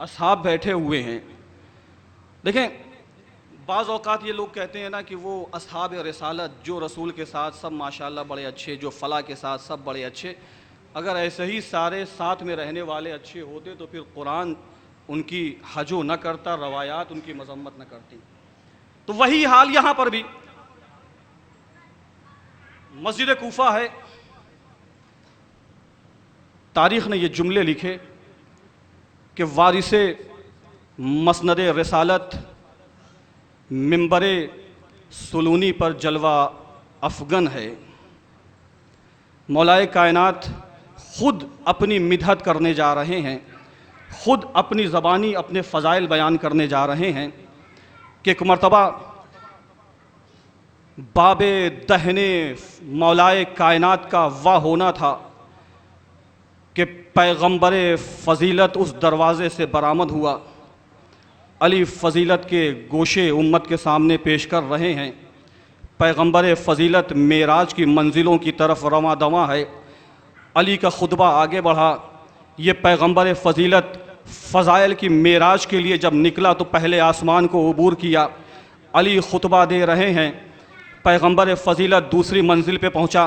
असहाब बैठे हुए हैं। देखें, बाज़ औक़ात ये लोग कहते हैं ना कि वो असहाब रिसालत जो रसूल के साथ सब माशाअल्लाह बड़े अच्छे, जो फला के साथ सब बड़े अच्छे, अगर ऐसे ही सारे साथ में रहने वाले अच्छे होते तो फिर कुरान उनकी हजो न करता, रवायात उनकी मजम्मत न करती। तो वही हाल यहाँ पर भी। मस्जिद कूफा है, तारीख़ ने ये जुमले लिखे कि वारिसे मसनद रिसालत मिंबरे सुलूनी पर जलवा अफगन है। मौलाए कायनात ख़ुद अपनी मिदहत करने जा रहे हैं, ख़ुद अपनी ज़बानी अपने फ़ज़ाइल बयान करने जा रहे हैं कि एक मरतबा बाबे दहने मौलाए कायनात का वाह होना था कि पैगंबर फ़जीलत उस दरवाज़े से बरामद हुआ। अली फ़जीलत के गोशे उम्मत के सामने पेश कर रहे हैं। पैगंबर फ़जीलत मेराज की मंजिलों की तरफ रवां दवां है। अली का खुतबा आगे बढ़ा। ये पैगंबर फ़जीलत फ़ज़ाइल की मेराज के लिए जब निकला तो पहले आसमान को अबूर किया। अली खुतबा दे रहे हैं, पैगंबर फ़जीलत दूसरी मंजिल पे पहुंचा।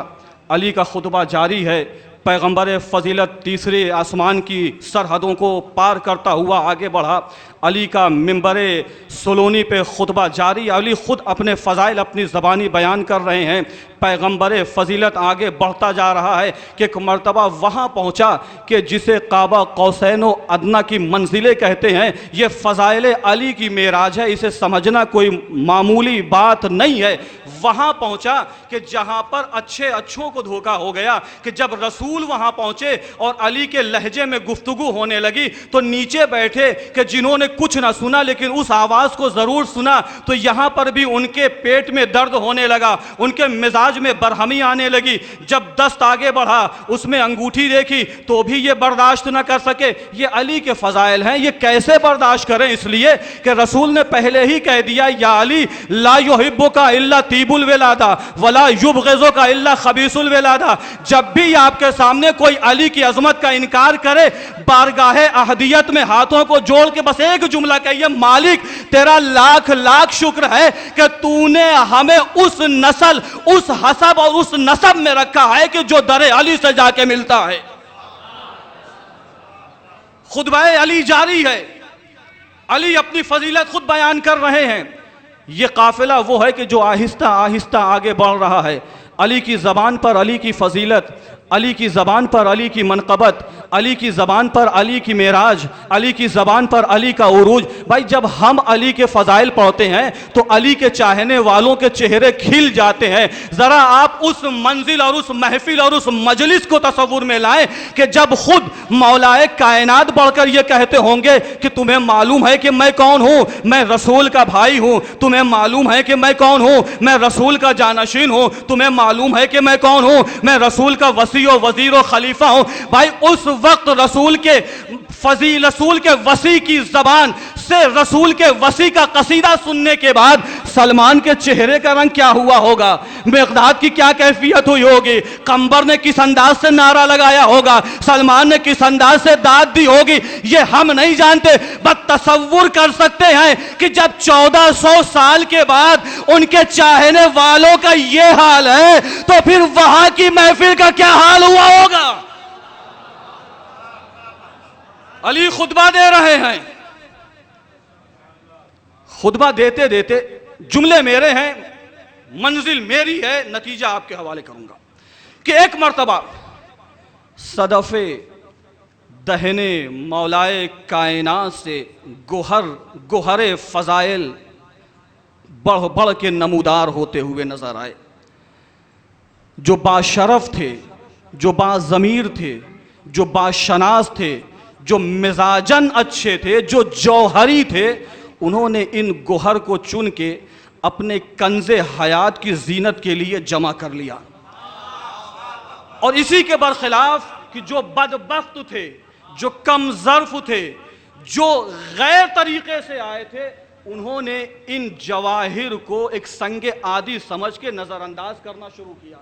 अली का खुतबा जारी है। पैगंबर फ़जीलत तीसरे आसमान की सरहदों को पार करता हुआ आगे बढ़ा। अली का मिंबरे सुलूनी पे खुतबा जारी। अली ख़ुद अपने फ़ज़ाइल अपनी ज़बानी बयान कर रहे हैं। पैगंबर फ़जीलत आगे बढ़ता जा रहा है कि एक मरतबा वहाँ पहुँचा कि जिसे काबा कौसैन व अदना की मंजिलें कहते हैं। ये फ़ज़ाइल अली की मेराज है, इसे समझना कोई मामूली बात नहीं है। वहाँ पहुँचा कि जहाँ पर अच्छे अच्छों को धोखा हो गया कि जब रसूल वहाँ पहुँचे और अली के लहजे में गुफ्तगू होने लगी तो नीचे बैठे कि जिन्होंने कुछ ना सुना लेकिन उस आवाज़ को ज़रूर सुना, तो यहाँ पर भी उनके पेट में दर्द होने लगा, उनके मिजाज में बरहमी आने लगी। जब दस्त आगे बढ़ा, उसमें अंगूठी देखी तो भी ये बर्दाश्त न कर सके। ये अली के फ़ज़ाइल हैं, ये कैसे बर्दाश्त करें? इसलिए कि रसूल ने पहले ही कह दिया, या अली ला युहिब्बुका इल्ला तीबुल विलादा वला युबग़िज़ुका इल्ला खबीसुल विलादा। जब भी आपके सामने कोई अली की अजमत का इनकार करे, बारगाहे अहदियत में हाथों को जोड़ के बस एक जुमला कहिए, मालिक तेरा लाख लाख शुक्र है कि तूने हमें उस नस्ल, उस हसब और उस नसब में रखा है कि जो दरे अली से जाके मिलता है। खुतबाए अली जारी है, अली अपनी फजीलत खुद बयान कर रहे हैं। ये काफिला वो है कि जो आहिस्ता आहिस्ता आगे बढ़ रहा है। अली की ज़बान पर अली की फजीलत, अली की ज़बान पर अली की मनक़बत, अली की ज़बान पर अली की मेराज, अली की ज़बान पर अली का उरूज। भाई जब हम अली के फ़ज़ाइल पढ़ते हैं तो अली के चाहने वालों के चेहरे खिल जाते हैं। ज़रा आप उस मंजिल और उस महफिल और उस मजलिस को तसव्वुर में लाएं कि जब खुद मौलाए कायनात बढ़कर ये कहते होंगे कि तुम्हें मालूम है कि मैं कौन हूँ, मैं रसूल का भाई हूँ। तुम्हें मालूम है कि मैं कौन हूँ, मैं रसूल का जानशीन हूँ। तुम्हें मालूम है कि मैं कौन हूँ, मैं रसूल का वसी व वज़ीर व खलीफा हूँ। भाई उस वक्त रसूल के वसी की ज़बान से रसूल के वसी का कसीदा सुनने के बाद सलमान के चेहरे का रंग क्या हुआ होगा, मिक़दाद की क्या कैफियत हुई होगी, कंबर ने किस अंदाज से नारा लगाया होगा, सलमान ने किस अंदाज से दाद दी होगी, ये हम नहीं जानते। बस तसव्वुर कर सकते हैं कि जब 1400 साल के बाद उनके चाहने वालों का ये हाल है तो फिर वहां की महफिल का क्या हाल हुआ होगा। अली खुतबा दे रहे हैं, खुतबा देते देते जुमले मेरे हैं, मंजिल मेरी है, नतीजा आपके हवाले करूंगा कि एक मर्तबा सदफे दहने मौलाए कायनात से गोहरे फजाइल बढ़ बढ़ के नमूदार होते हुए नजर आए। जो बाशरफ थे, जो बाज़मीर थे, जो बाशनास थे, जो मिजाजन अच्छे थे, जो जौहरी थे, उन्होंने इन गोहर को चुन के अपने कंज़े हयात की जीनत के लिए जमा कर लिया। और इसी के बरखिलाफ कि जो बदबख्त थे, जो कम ज़र्फ थे, जो गैर तरीके से आए थे, उन्होंने इन जवाहिर को एक संगे आदि समझ के नज़रअंदाज करना शुरू किया।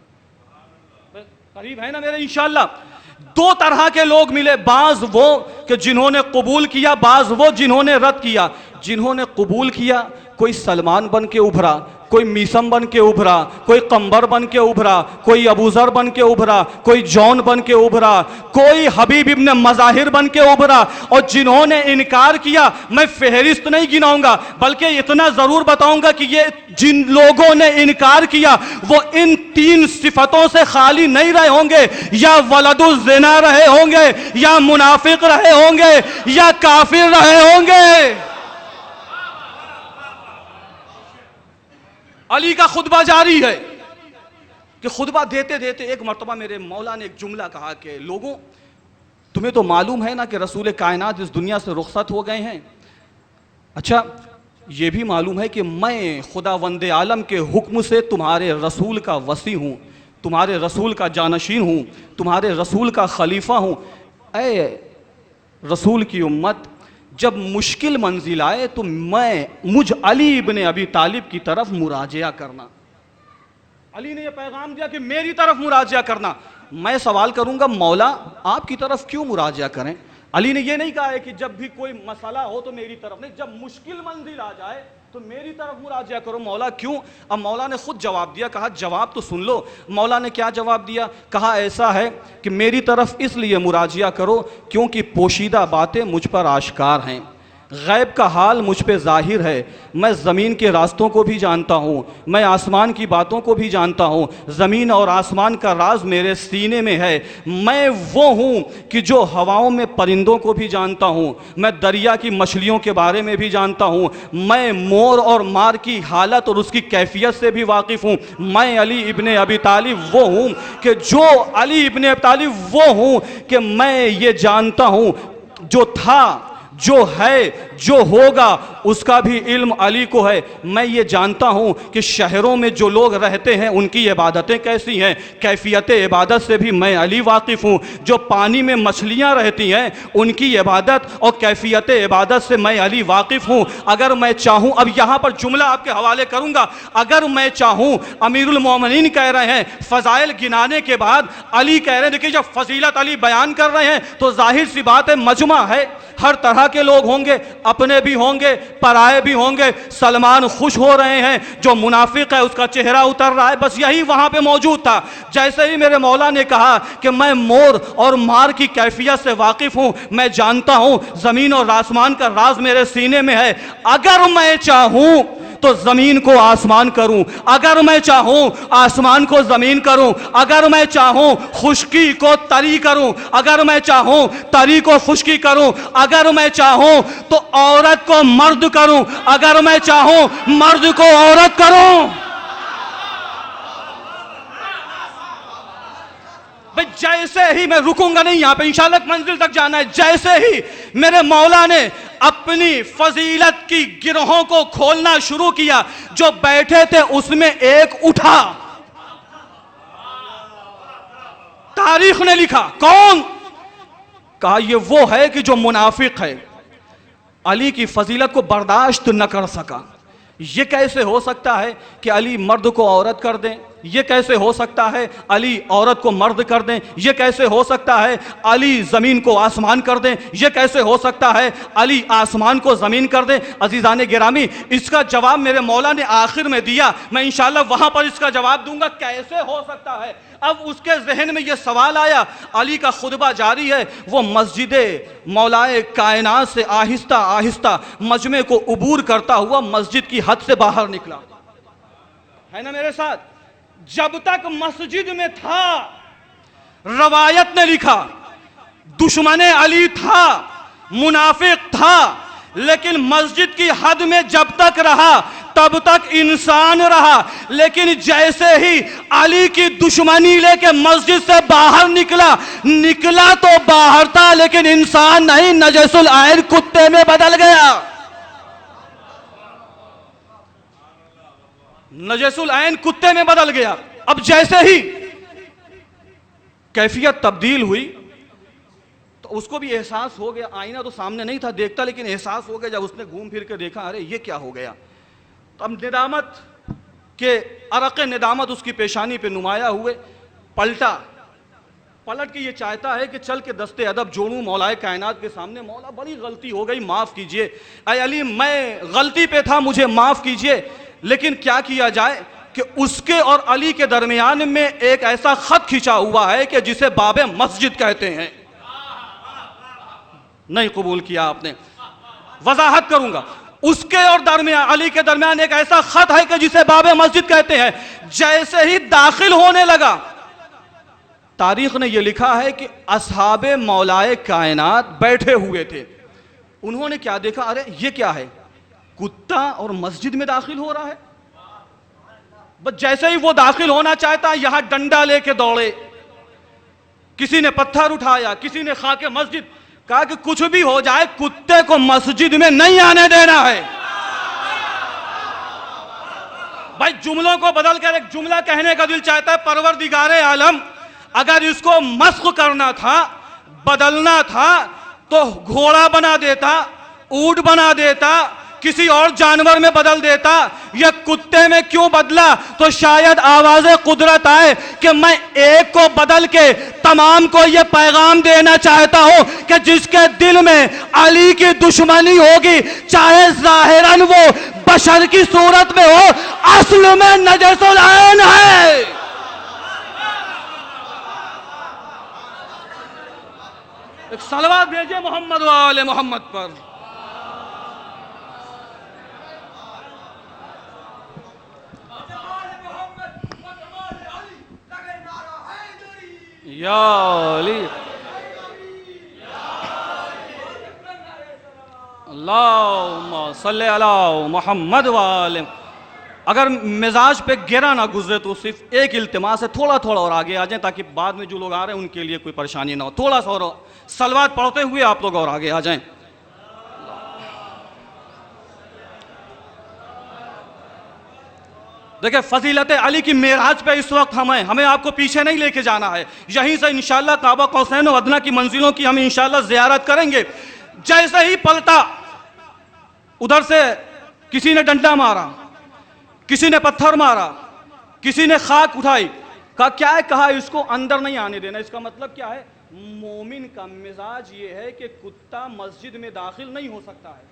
करीब है ना मेरे इंशाअल्लाह। दो तरह के लोग मिले, बाज वो कि जिन्होंने कबूल किया, बाज वो जिन्होंने रद्द किया। जिन्होंने कबूल किया, कोई सलमान बन के उभरा, कोई मीसम बन के उभरा, कोई कंबर बन के उभरा, कोई अबूजर बन के उभरा, कोई जॉन बन के उभरा, कोई हबीब इब्न मज़ाहिर बन के उभरा। और जिन्होंने इनकार किया, मैं फहरिस्त नहीं गिनाऊंगा, बल्कि इतना ज़रूर बताऊंगा कि ये जिन लोगों ने इनकार किया वो इन 3 सिफतों से खाली नहीं रहे होंगे, या वलदुल ज़िना रहे होंगे, या मुनाफिक रहे होंगे, या काफिर रहे होंगे। अली का खुतबा जारी है कि खुतबा देते देते एक मर्तबा मेरे मौला ने एक जुमला कहा कि लोगों, तुम्हें तो मालूम है ना कि रसूल कायनात इस दुनिया से रुखसत हो गए हैं। अच्छा, ये भी मालूम है कि मैं खुदावंद आलम के हुक्म से तुम्हारे रसूल का वसी हूँ, तुम्हारे रसूल का जानशीन हूँ, तुम्हारे रसूल का खलीफा हूँ। ऐ रसूल की उम्मत, जब मुश्किल मंजिल आए तो मुझ अली इब्ने अबी तालिब की तरफ मुराजिया करना। अली ने यह पैगाम दिया कि मेरी तरफ मुराजिया करना। मैं सवाल करूंगा, मौला आपकी तरफ क्यों मुराजिया करें? अली ने यह नहीं कहा है कि जब भी कोई मसला हो तो मेरी तरफ नहीं, जब मुश्किल मंजिल आ जाए तो मेरी तरफ मुराजिया करो। मौला क्यों? अब मौला ने खुद जवाब दिया। कहा जवाब तो सुन लो। मौला ने क्या जवाब दिया? कहा ऐसा है कि मेरी तरफ इसलिए मुराजिया करो क्योंकि पोशीदा बातें मुझ पर आश्कार हैं, गैब का हाल मुझ पे ज़ाहिर है। मैं ज़मीन के रास्तों को भी जानता हूँ, मैं आसमान की बातों को भी जानता हूँ। ज़मीन और आसमान का राज मेरे सीने में है। मैं वो हूँ कि जो हवाओं में परिंदों को भी जानता हूँ, मैं दरिया की मछलियों के बारे में भी जानता हूँ, मैं मोर और मार की हालत और उसकी कैफियत से भी वाकिफ़ हूँ। मैं अली इब्ने अबी तालिब वो हूँ कि जो अली इब्ने अबी तालिब वो हूँ कि मैं ये जानता हूँ जो था, जो है, जो होगा, उसका भी इल्म अली को है। मैं ये जानता हूँ कि शहरों में जो लोग रहते हैं उनकी इबादतें कैसी हैं, कैफियत इबादत से भी मैं अली वाकिफ़ हूँ। जो पानी में मछलियाँ रहती हैं उनकी इबादत और कैफियत इबादत से मैं अली वाकिफ़ हूँ। अगर मैं चाहूँ, अब यहाँ पर जुमला आपके हवाले करूँगा, अगर मैं चाहूँ, अमीरुल मोमिनीन कह रहे हैं, फ़ज़ाइल गिनाने के बाद अली कह रहे हैं, देखिए जब फजीलत अली बयान कर रहे हैं तो जाहिर सी बात है मजमा है, हर तरह के लोग होंगे, अपने भी होंगे, पराए भी होंगे। सलमान खुश हो रहे हैं, जो मुनाफिक है उसका चेहरा उतर रहा है। बस यही वहां पे मौजूद था। जैसे ही मेरे मौला ने कहा कि मैं मोर और मार की कैफियत से वाकिफ हूं, मैं जानता हूं जमीन और आसमान का राज मेरे सीने में है, अगर मैं चाहूं तो ज़मीन को आसमान करूं, अगर मैं चाहूं आसमान को ज़मीन करूं, अगर मैं चाहूं खुश्की को तरी करूं, अगर मैं चाहूं तरी को खुश्की करूं, अगर मैं चाहूं तो औरत को मर्द करूं, अगर मैं चाहूं मर्द को औरत करूं। जैसे ही मैं रुकूंगा नहीं, यहां पे इंशाअल्लाह मंजिल तक जाना है। जैसे ही मेरे मौला ने अपनी फजीलत की गिरोहों को खोलना शुरू किया, जो बैठे थे उसमें एक उठा। तारीख ने लिखा, कौन? कहा ये वो है कि जो मुनाफिक है, अली की फजीलत को बर्दाश्त न कर सका। ये कैसे हो सकता है कि अली मर्द को औरत कर दें? ये कैसे हो सकता है अली औरत को मर्द कर दें? ये कैसे हो सकता है अली ज़मीन को आसमान कर दें? ये कैसे हो सकता है अली आसमान को ज़मीन कर दें? अजीज़ान गिरामी, इसका जवाब मेरे मौला ने आखिर में दिया। मैं इंशाअल्लाह वहाँ पर इसका जवाब दूंगा कैसे हो सकता है। अब उसके जहन में यह सवाल आया, अली का खुतबा जारी है, वो मस्जिद मौलाए कायनात से आहिस्ता आहिस्ता मजमे को उबूर करता हुआ मस्जिद की हद से बाहर निकला। है ना मेरे साथ? जब तक मस्जिद में था, रवायत ने लिखा, दुश्मने अली था, मुनाफिक था, लेकिन मस्जिद की हद में जब तक रहा तब तक इंसान रहा। लेकिन जैसे ही अली की दुश्मनी लेके मस्जिद से बाहर निकला तो बाहर था, लेकिन इंसान नहीं, नजसुल आइन कुत्ते में बदल गया। नजसुल आइन कुत्ते में बदल गया। अब जैसे ही कैफियत तब्दील हुई तो उसको भी एहसास हो गया। आईना तो सामने नहीं था, देखता, लेकिन एहसास हो गया जब उसने घूम फिर के देखा, अरे ये क्या हो गया। तो अब निदामत के अरक़ निदामत उसकी पेशानी पे नुमाया हुए, पलट के ये चाहता है कि चल के दस्ते अदब जोड़ूं मौलाए कायनात के सामने। मौला बड़ी गलती हो गई, माफ़ कीजिए। ऐ अली, मैं गलती पे था, मुझे माफ़ कीजिए। लेकिन क्या किया जाए कि उसके और अली के दरमियान में एक ऐसा खत खिंचा हुआ है कि जिसे बाबे मस्जिद कहते हैं। नहीं कबूल किया आपने, वजाहत करूंगा। उसके और अली के दरमियान एक ऐसा खत है कि जिसे बाबे मस्जिद कहते हैं। जैसे ही दाखिल होने लगा, तारीख ने यह लिखा है कि असहाबे मौलाए कायनात बैठे हुए थे। उन्होंने क्या देखा, अरे ये क्या है, कुत्ता और मस्जिद में दाखिल हो रहा है। बस जैसे ही वो दाखिल होना चाहता, यहां डंडा लेके दौड़े, किसी ने पत्थर उठाया, किसी ने खाके मस्जिद। कहा कि कुछ भी हो जाए, कुत्ते को मस्जिद में नहीं आने देना है। भाई जुमलों को बदलकर एक जुमला कहने का दिल चाहता है, परवरदिगारे आलम, अगर इसको मस्ख करना था, बदलना था, तो घोड़ा बना देता, ऊंट बना देता, किसी और जानवर में बदल देता। यह कुत्ते में क्यों बदला? तो शायद आवाज़े कुदरत आए कि मैं एक को बदल के तमाम को यह पैगाम देना चाहता हूं कि जिसके दिल में अली की दुश्मनी होगी, चाहे जाहिरन वो बशर की सूरत में हो, असल में नजसुल ऐन है। एक सलवात भेजिए मोहम्मद वाले मोहम्मद पर। या अली अल्लाहुम्मा सल्ले अला मोहम्मद वाले। अगर मिजाज पे गिरा ना गुजरे तो सिर्फ एक इल्तिमास है, थोड़ा थोड़ा और आगे आ जाए ताकि बाद में जो लोग आ रहे हैं उनके लिए कोई परेशानी ना हो। थोड़ा सा और सलवात पढ़ते हुए आप लोग और आगे आ जाएं। देखिए, फजीलत अली की मेराज पे इस वक्त हमें आपको पीछे नहीं लेके जाना है। यहीं से इंशाअल्लाह काबा कौसैन व अदना की मंजिलों की हम इंशाअल्लाह ज़ियारत करेंगे। जैसे ही पलटा, उधर से किसी ने डंडा मारा, किसी ने पत्थर मारा, किसी ने खाक उठाई। कहा क्या है? कहा इसको अंदर नहीं आने देना। इसका मतलब क्या है? मोमिन का मिजाज ये है कि कुत्ता मस्जिद में दाखिल नहीं हो सकता है।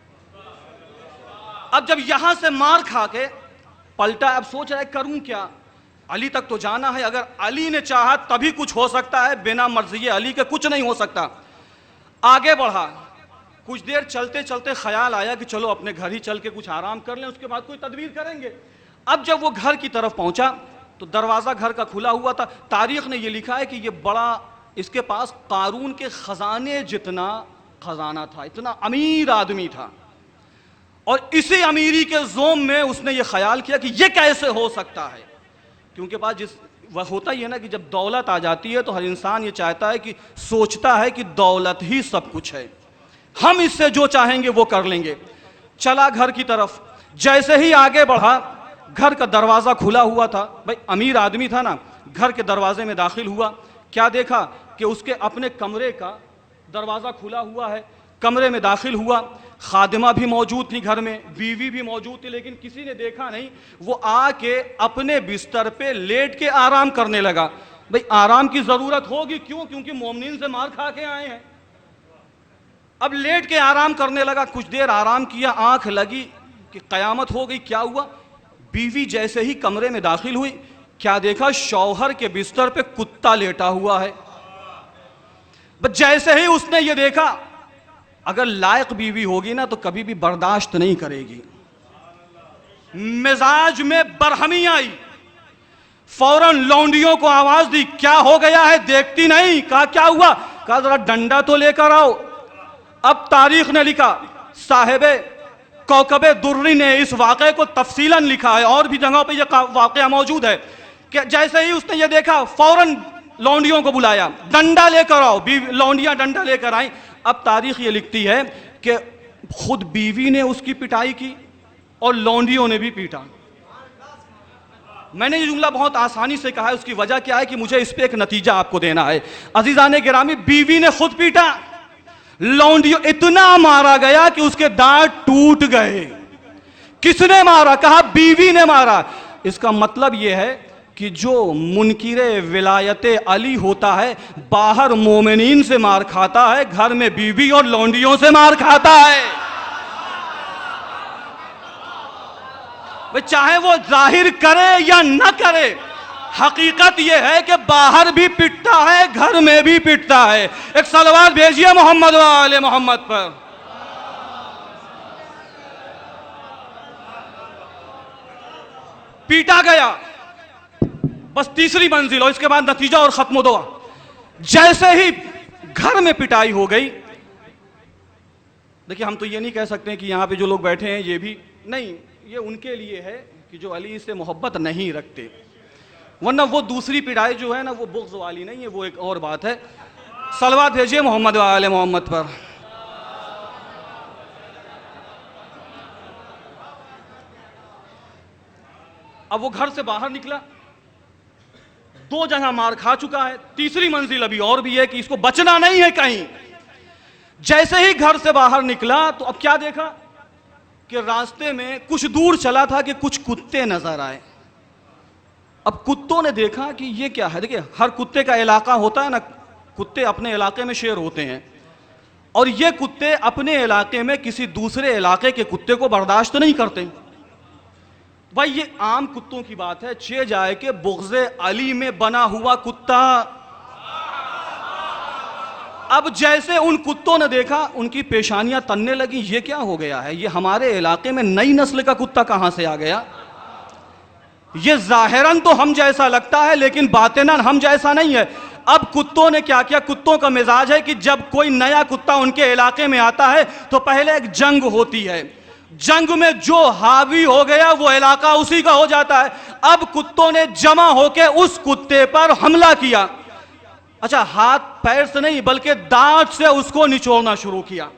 अब जब यहां से मार खा के पलटा, अब सोच रहा है करूं क्या, अली तक तो जाना है। अगर अली ने चाहा तभी कुछ हो सकता है, बिना मर्जी अली के कुछ नहीं हो सकता। आगे बढ़ा, कुछ देर चलते चलते ख्याल आया कि चलो अपने घर ही चल के कुछ आराम कर लें, उसके बाद कोई तदबीर करेंगे। अब जब वो घर की तरफ पहुंचा तो दरवाज़ा घर का खुला हुआ था। तारीख ने ये लिखा है कि ये बड़ा, इसके पास कारून के ख़जाने जितना खजाना था, इतना अमीर आदमी था। और इसी अमीरी के जोम में उसने ये ख्याल किया कि ये कैसे हो सकता है, क्योंकि पास जिस वह होता ही है ना कि जब दौलत आ जाती है तो हर इंसान ये चाहता है कि सोचता है कि दौलत ही सब कुछ है, हम इससे जो चाहेंगे वो कर लेंगे। चला घर की तरफ, जैसे ही आगे बढ़ा घर का दरवाज़ा खुला हुआ था। भाई अमीर आदमी था ना, घर के दरवाजे में दाखिल हुआ, क्या देखा कि उसके अपने कमरे का दरवाज़ा खुला हुआ है। कमरे में दाखिल हुआ, खादिमा भी मौजूद थी घर में, बीवी भी मौजूद थी, लेकिन किसी ने देखा नहीं। वो आके अपने बिस्तर पे लेट के आराम करने लगा। भाई आराम की ज़रूरत होगी, क्यों? क्योंकि मोमिनीन से मार खा के आए हैं। अब लेट के आराम करने लगा, कुछ देर आराम किया, आंख लगी कि कयामत हो गई। क्या हुआ? बीवी जैसे ही कमरे में दाखिल हुई, क्या देखा? शौहर के बिस्तर पे कुत्ता लेटा हुआ है। बस जैसे ही उसने ये देखा, अगर लायक बीवी होगी ना तो कभी भी बर्दाश्त नहीं करेगी, मिजाज में बरहमी आई, फौरन लौंडियों को आवाज दी, क्या हो गया है, देखती नहीं? कहा क्या हुआ? कहा जरा डंडा तो लेकर आओ। अब तारीख ने लिखा, साहिबे कौकबे दुर्री ने इस वाक़े को तफसीलन लिखा है, और भी जगहों पे ये वाक़या मौजूद है कि जैसे ही उसने ये देखा फौरन लौंडियों को बुलाया, डंडा लेकर आओ। लौंडियां डंडा लेकर आई। अब तारीख ये लिखती है कि खुद बीवी ने उसकी पिटाई की और लौंडियों ने भी पीटा। मैंने ये जुमला बहुत आसानी से कहा है, उसकी वजह क्या है कि मुझे इस पे एक नतीजा आपको देना है। अजीजाने गिरामी, बीवी ने खुद पीटा, लौंडियों इतना मारा गया कि उसके दांत टूट गए। किसने मारा? कहा बीवी ने मारा। इसका मतलब यह है कि जो मुनकिरे विलायते अली होता है बाहर मोमिनीन से मार खाता है, घर में बीवी और लौंडियों से मार खाता है। चाहे वो जाहिर करे या न करे, हकीकत यह है कि बाहर भी पिटता है, घर में भी पिटता है। एक सलवात भेजिए मोहम्मद वाले मोहम्मद पर। पीटा गया, बस तीसरी मंजिल और इसके बाद नतीजा और खत्म दो। जैसे ही घर में पिटाई हो गई, देखिए हम तो ये नहीं कह सकते कि यहां पे जो लोग बैठे हैं ये भी नहीं, ये उनके लिए है कि जो अली से मोहब्बत नहीं रखते, वरना वो दूसरी पिटाई जो है ना वो बुग़्ज़ वाली नहीं है, वो एक और बात है। सलवात भेजिए मोहम्मद वाले मोहम्मद पर। अब वो घर से बाहर निकला, 2 जगह मार खा चुका है, तीसरी मंजिल अभी और भी है कि इसको बचना नहीं है कहीं। जैसे ही घर से बाहर निकला तो अब क्या देखा कि रास्ते में कुछ दूर चला था कि कुछ कुत्ते नजर आए। अब कुत्तों ने देखा कि ये क्या है। देखिए हर कुत्ते का इलाका होता है ना, कुत्ते अपने इलाके में शेर होते हैं, और ये कुत्ते अपने इलाके में किसी दूसरे इलाके के कुत्ते को बर्दाश्त नहीं करते। भाई ये आम कुत्तों की बात है, चे जाए के बुग़्ज़े अली में बना हुआ कुत्ता। अब जैसे उन कुत्तों ने देखा, उनकी पेशानियां तनने लगी, ये क्या हो गया है, ये हमारे इलाके में नई नस्ल का कुत्ता कहां से आ गया। ये जाहिरन तो हम जैसा लगता है लेकिन बातिनन हम जैसा नहीं है। अब कुत्तों ने क्या किया, कुत्तों का मिजाज है कि जब कोई नया कुत्ता उनके इलाके में आता है तो पहले एक जंग होती है, जंग में जो हावी हो गया वो इलाका उसी का हो जाता है। अब कुत्तों ने जमा होकर उस कुत्ते पर हमला किया। अच्छा, हाथ पैर से नहीं बल्कि दांत से उसको निचोड़ना शुरू किया।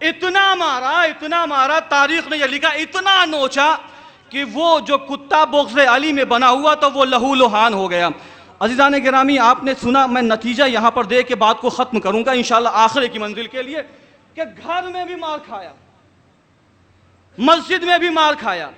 इतना मारा, तारीख ने यह लिखा, इतना नोचा कि वो जो कुत्ता बुग़्ज़े अली में बना हुआ तो वो लहू लुहान हो गया। अज़ीज़ान गिरामी, आपने सुना, मैं नतीजा यहां पर दे के बात को खत्म करूंगा इंशाअल्लाह आखिर की मंजिल के लिए, कि घर में भी मार खाया, मस्जिद में भी मार खाया,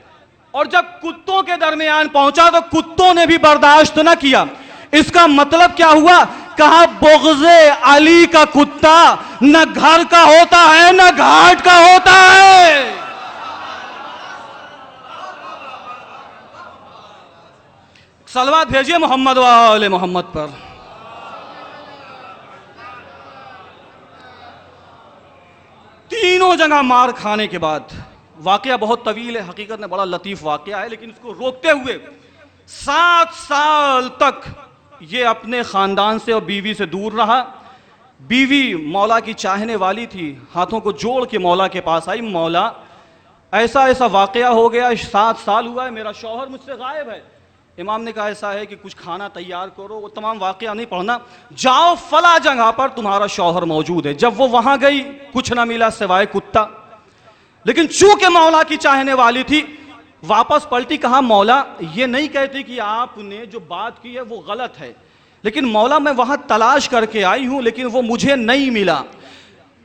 और जब कुत्तों के दरमियान पहुंचा तो कुत्तों ने भी बर्दाश्त न किया। इसका मतलब क्या हुआ? कहा बुग़्ज़े अली का कुत्ता न घर का होता है न घाट का होता है। सलवात भेजिए मोहम्मद वाले मोहम्मद पर। दोनों जगह मार खाने के बाद, वाकया बहुत तवील है, हकीकत में बड़ा लतीफ़ वाकया है, लेकिन इसको रोकते हुए 7 साल तक ये अपने ख़ानदान से और बीवी से दूर रहा। बीवी मौला की चाहने वाली थी, हाथों को जोड़ के मौला के पास आई, मौला ऐसा ऐसा वाकया हो गया, 7 साल हुआ है, मेरा शौहर मुझसे गायब है। इमाम ने कहा ऐसा है कि कुछ खाना तैयार करो, वो तमाम वाकया नहीं पढ़ना, जाओ फला जगह पर तुम्हारा शौहर मौजूद है। जब वो वहां गई कुछ ना मिला सिवाय कुत्ता, लेकिन चूंकि मौला की चाहने वाली थी वापस पलटी, कहा मौला ये नहीं कहती कि आपने जो बात की है वो गलत है, लेकिन मौला मैं वहां तलाश करके आई हूं लेकिन वो मुझे नहीं मिला।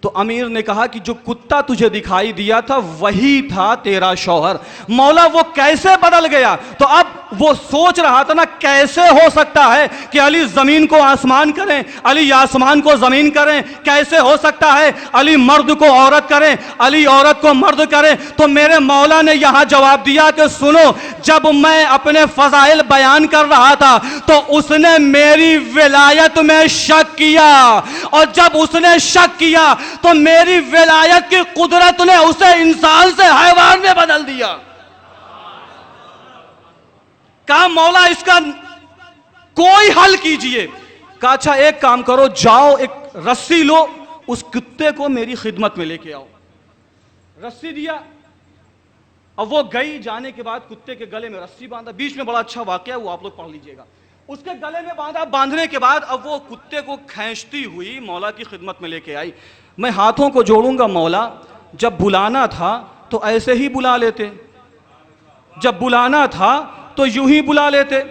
तो अमीर ने कहा कि जो कुत्ता तुझे दिखाई दिया था वही था तेरा शौहर। मौला वो कैसे बदल गया? तो अब वो सोच रहा था ना, कैसे हो सकता है कि अली जमीन को आसमान करें, अली आसमान को जमीन करें, कैसे हो सकता है अली मर्द को औरत करें, अली औरत को मर्द करें? तो मेरे मौला ने यहां जवाब दिया कि सुनो, जब मैं अपने फजाइल बयान कर रहा था तो उसने मेरी विलायत में शक किया, और जब उसने शक किया तो मेरी विलायत की कुदरत ने उसे इंसान से हैवान में बदल दिया। कहा मौला इसका कोई हल कीजिए। कहा अच्छा एक काम करो, जाओ एक रस्सी लो, उस कुत्ते को मेरी खिदमत में लेके आओ। रस्सी दिया, अब वो गई, जाने के बाद कुत्ते के गले में रस्सी बांधा। बीच में बड़ा अच्छा वाकया, वो आप लोग पढ़ लीजिएगा। उसके गले में बांधा, बांधने के बाद अब वो कुत्ते को खींचती हुई मौला की खिदमत में लेके आई। मैं हाथों को जोड़ूंगा मौला, जब बुलाना था तो ऐसे ही बुला लेते, जब बुलाना था तो यूं ही बुला लेते,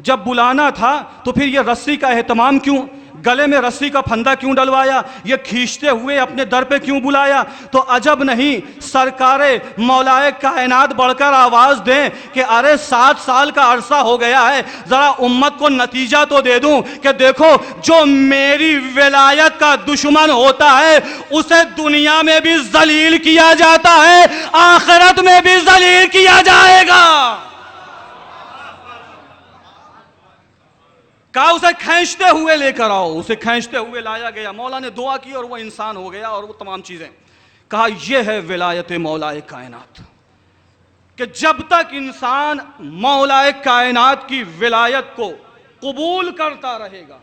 जब बुलाना था तो फिर ये रस्सी का एहतमाम क्यों, गले में रस्सी का फंदा क्यों डलवाया, ये खींचते हुए अपने दर पे क्यों बुलाया? तो अजब नहीं सरकारे मौलाए कायनात बढ़कर आवाज दें कि अरे 7 साल का अरसा हो गया है, जरा उम्मत को नतीजा तो दे दूं कि देखो जो मेरी विलायत का दुश्मन होता है उसे दुनिया में भी जलील किया जाता है, आखिरत में भी जलील किया जाएगा। कहा उसे खींचते हुए लेकर आओ, उसे खींचते हुए लाया गया। मौला ने दुआ की और वो इंसान हो गया और वो तमाम चीजें। कहा यह है विलायत मौलाए कायनात, कि जब तक इंसान मौलाए कायनात की विलायत को कबूल करता रहेगा,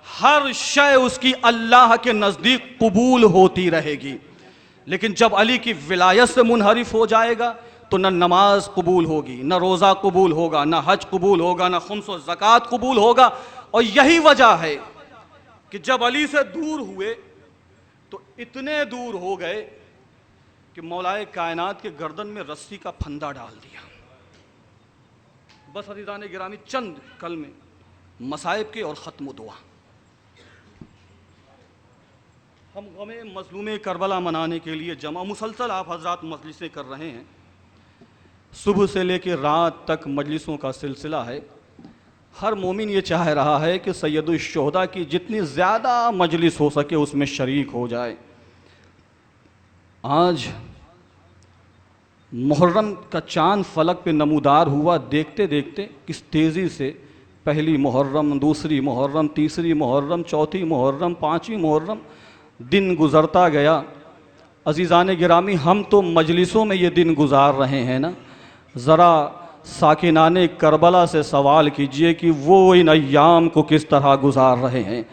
हर शय उसकी अल्लाह के नजदीक कबूल होती रहेगी। लेकिन जब अली की विलायत से मुनहरिफ हो जाएगा तो न नमाज कबूल होगी, न रोज़ा कबूल होगा, न हज कबूल होगा, न खुम्स व ज़कात कबूल होगा। और यही वजह है कि जब अली से दूर हुए तो इतने दूर हो गए कि मौलाए कायनात के गर्दन में रस्सी का फंदा डाल दिया। बस अज़ीज़ान गिरामी, चंद कल में मसाइब के और ख़त्म दुआ। हम गमे मज़लूम करबला मनाने के लिए जमा, मुसलसल आप हजरात मजलिसें कर रहे हैं, सुबह से लेकर रात तक मजलिसों का सिलसिला है। हर मोमिन ये चाह रहा है कि सैयदुल शुहदा की जितनी ज़्यादा मजलिस हो सके उसमें शरीक हो जाए। आज मुहर्रम का चांद फलक पे नमूदार हुआ, देखते देखते किस तेज़ी से पहली मुहर्रम, दूसरी मुहर्रम, तीसरी मुहर्रम, चौथी मुहर्रम, पाँचवीं मुहर्रम दिन गुज़रता गया। अज़ीज़ान गिरामी, हम तो मजलिसों में ये दिन गुजार रहे हैं ना, ज़रा साकिनाने करबला से सवाल कीजिए कि वो इन अय्याम को किस तरह गुजार रहे हैं।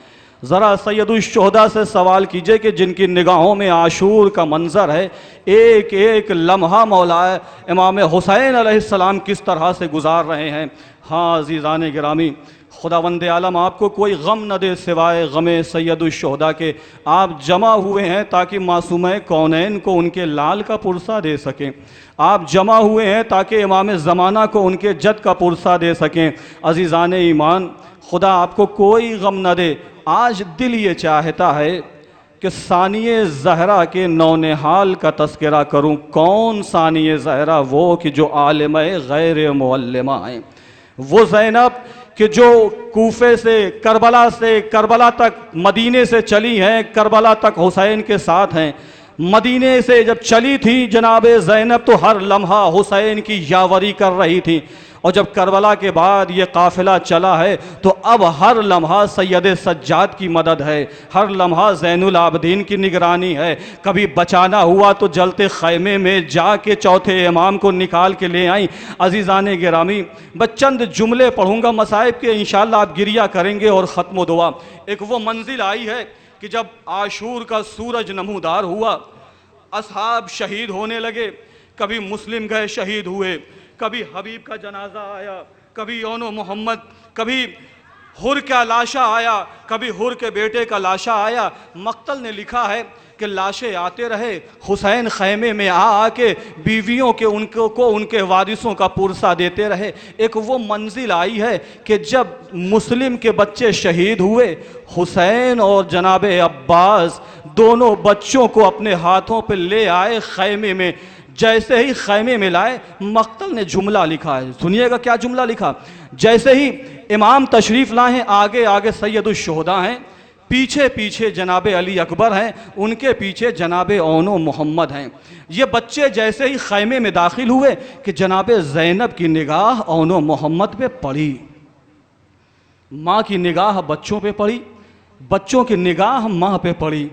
ज़रा सैयदुल शुहदा से सवाल कीजिए कि जिनकी निगाहों में आशूर का मंज़र है, एक एक लम्हा मौलाए इमाम हुसैन अलैहिस्सलाम किस तरह से गुजार रहे हैं। हाँ अज़ीज़ान गिरामी, खुदावंद आलम आपको कोई गम न दे सिवाय गमे सैयदुल शुहदा के। आप जमा हुए हैं ताकि मासूम कौनैन को उनके लाल का पुरसा दे सकें, आप जमा हुए हैं ताकि इमाम ज़माना को उनके जद का पुरसा दे सकें। अज़ीज़ान ईमान, खुदा आपको कोई गम न दे। आज दिल ये चाहता है कि सानिए ज़हरा के नौनिहाल का तस्करा करूं। कौन सानिए ज़हरा? वो कि जो आलिम गैर मुअल्लिमा हैं, वो ज़ैनब कि जो कूफे से करबला तक मदीने से चली हैं, करबला तक हुसैन के साथ हैं। मदीने से जब चली थी जनाब ज़ैनब तो हर लम्हा हुसैन की यावरी कर रही थी, और जब करबला के बाद ये काफ़िला चला है तो अब हर लम्हा सैयद सज्जाद की मदद है, हर लम्हा ज़ैनुल आबदीन की निगरानी है। कभी बचाना हुआ तो जलते खैमे में जाके चौथे इमाम को निकाल के ले आई। अज़ीज़ान गिरामी, बस चंद जुमले पढ़ूंगा मसाइब के, इंशाअल्लाह आप गिरिया करेंगे और ख़त्म दुआ। एक वो मंजिल आई है कि जब आशूर का सूरज नमूदार हुआ, असहाब शहीद होने लगे। कभी मुस्लिम गए शहीद हुए, कभी हबीब का जनाजा आया, कभी यौनो मोहम्मद, कभी हुर का लाशा आया, कभी हुर के बेटे का लाशा आया। मक्तल ने लिखा है कि लाशें आते रहे, हुसैन खैमे में आके बीवियों के उनको उनके वारिसों का पुरसा देते रहे। एक वो मंजिल आई है कि जब मुस्लिम के बच्चे शहीद हुए, हुसैन और जनाब अब्बास दोनों बच्चों को अपने हाथों पे ले आए खैमे में। जैसे ही खैमे में लाए, मक्तल ने जुमला लिखा है, सुनिएगा क्या जुमला लिखा। जैसे ही इमाम तशरीफ़ लाए हैं, आगे आगे सैयदुश्शुहदा हैं, पीछे पीछे जनाब अली अकबर हैं, उनके पीछे जनाब औनो मोहम्मद हैं। ये बच्चे जैसे ही खैमे में दाखिल हुए कि जनाब ज़ैनब की निगाह औनो मोहम्मद पे पड़ी, माँ की निगाह बच्चों पे पड़ी, बच्चों की निगाह माँ पे पड़ी।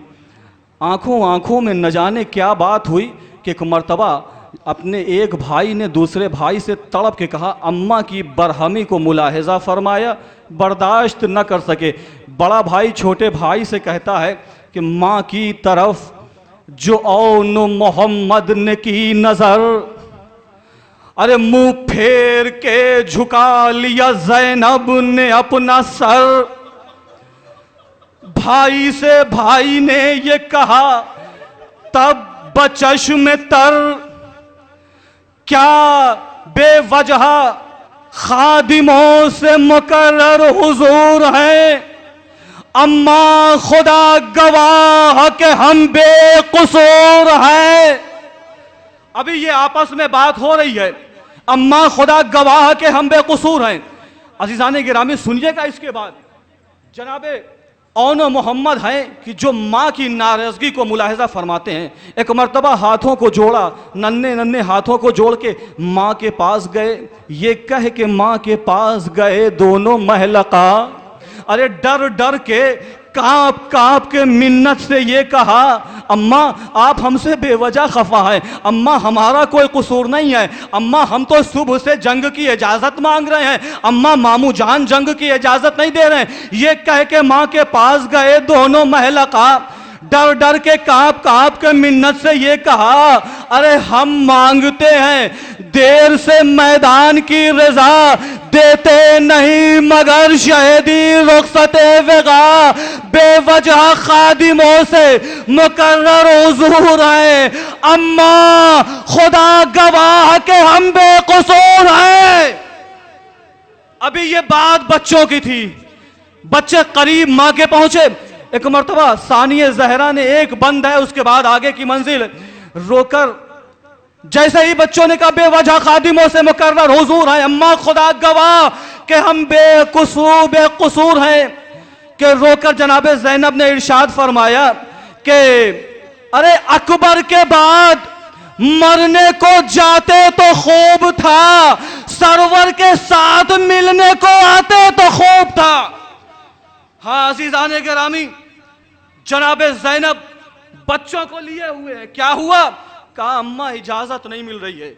आँखों आँखों में न जाने क्या बात हुई कि एक मर्तबा अपने एक भाई ने दूसरे भाई से तड़प के कहा, अम्मा की बरहमी को मुलाहिज़ा फरमाया, बर्दाश्त न कर सके। बड़ा भाई छोटे भाई से कहता है कि माँ की तरफ जो औनो मोहम्मद ने की नज़र, अरे मुंह फेर के झुका लिया ज़ैनब ने अपना सर। भाई से भाई ने ये कहा तब बचश्म तर, क्या बेवजह खादिमों से मुकर्रर हुजूर हैं, अम्मा खुदा गवाह के हम बेकसूर हैं। अभी ये आपस में बात हो रही है, अम्मा खुदा गवाह के हम बेकसूर हैं। अजीज़ान गिरामी, सुनिएगा इसके बाद जनाबे औनो मोहम्मद हैं कि जो माँ की नाराज़गी को मुलाहिज़ा फरमाते हैं। एक मर्तबा हाथों को जोड़ा, नन्हे नन्हे हाथों को जोड़ के माँ के पास गए। ये कह के माँ के पास गए दोनों महलका, अरे डर डर के काँप काँप के मिन्नत से ये कहा, अम्मा आप हमसे बेवजह खफा हैं, अम्मा हमारा कोई कसूर नहीं है, अम्मा हम तो सुबह से जंग की इजाज़त मांग रहे हैं, अम्मा मामू जान जंग की इजाज़त नहीं दे रहे हैं। ये कह के माँ के पास गए दोनों महलका, डर डर के काँप काँप के मिन्नत से ये कहा, अरे हम मांगते हैं देर से मैदान की रजा, देते नहीं मगर शहीदी रुखसते वेगा, बेवजह खादिमों से मुकर्रर हुजूर हैं, अम्मा खुदा गवाह के हम बेकसूर हैं। अभी ये बात बच्चों की थी, बच्चे करीब माँ के पहुंचे। एक मर्तबा सानिया ज़हरा ने, एक बंद है उसके बाद आगे की मंजिल, रोकर जैसे ही बच्चों ने कहा बेवजह खादिमों से मुकर्रर हुजूर हैं, अम्मा खुदा गवाह कि हम बेकसूर हैं, कि रोकर जनाबे ज़ैनब ने इरशाद फरमाया कि अरे अकबर के बाद मरने को जाते तो खूब था, सरवर के साथ मिलने को आते तो खूब था। हाँ अज़ीज़ान गिरामी, जनाबे ज़ैनब बच्चों को लिए हुए हैं। क्या हुआ? कहा अम्मा इजाज़त नहीं मिल रही है।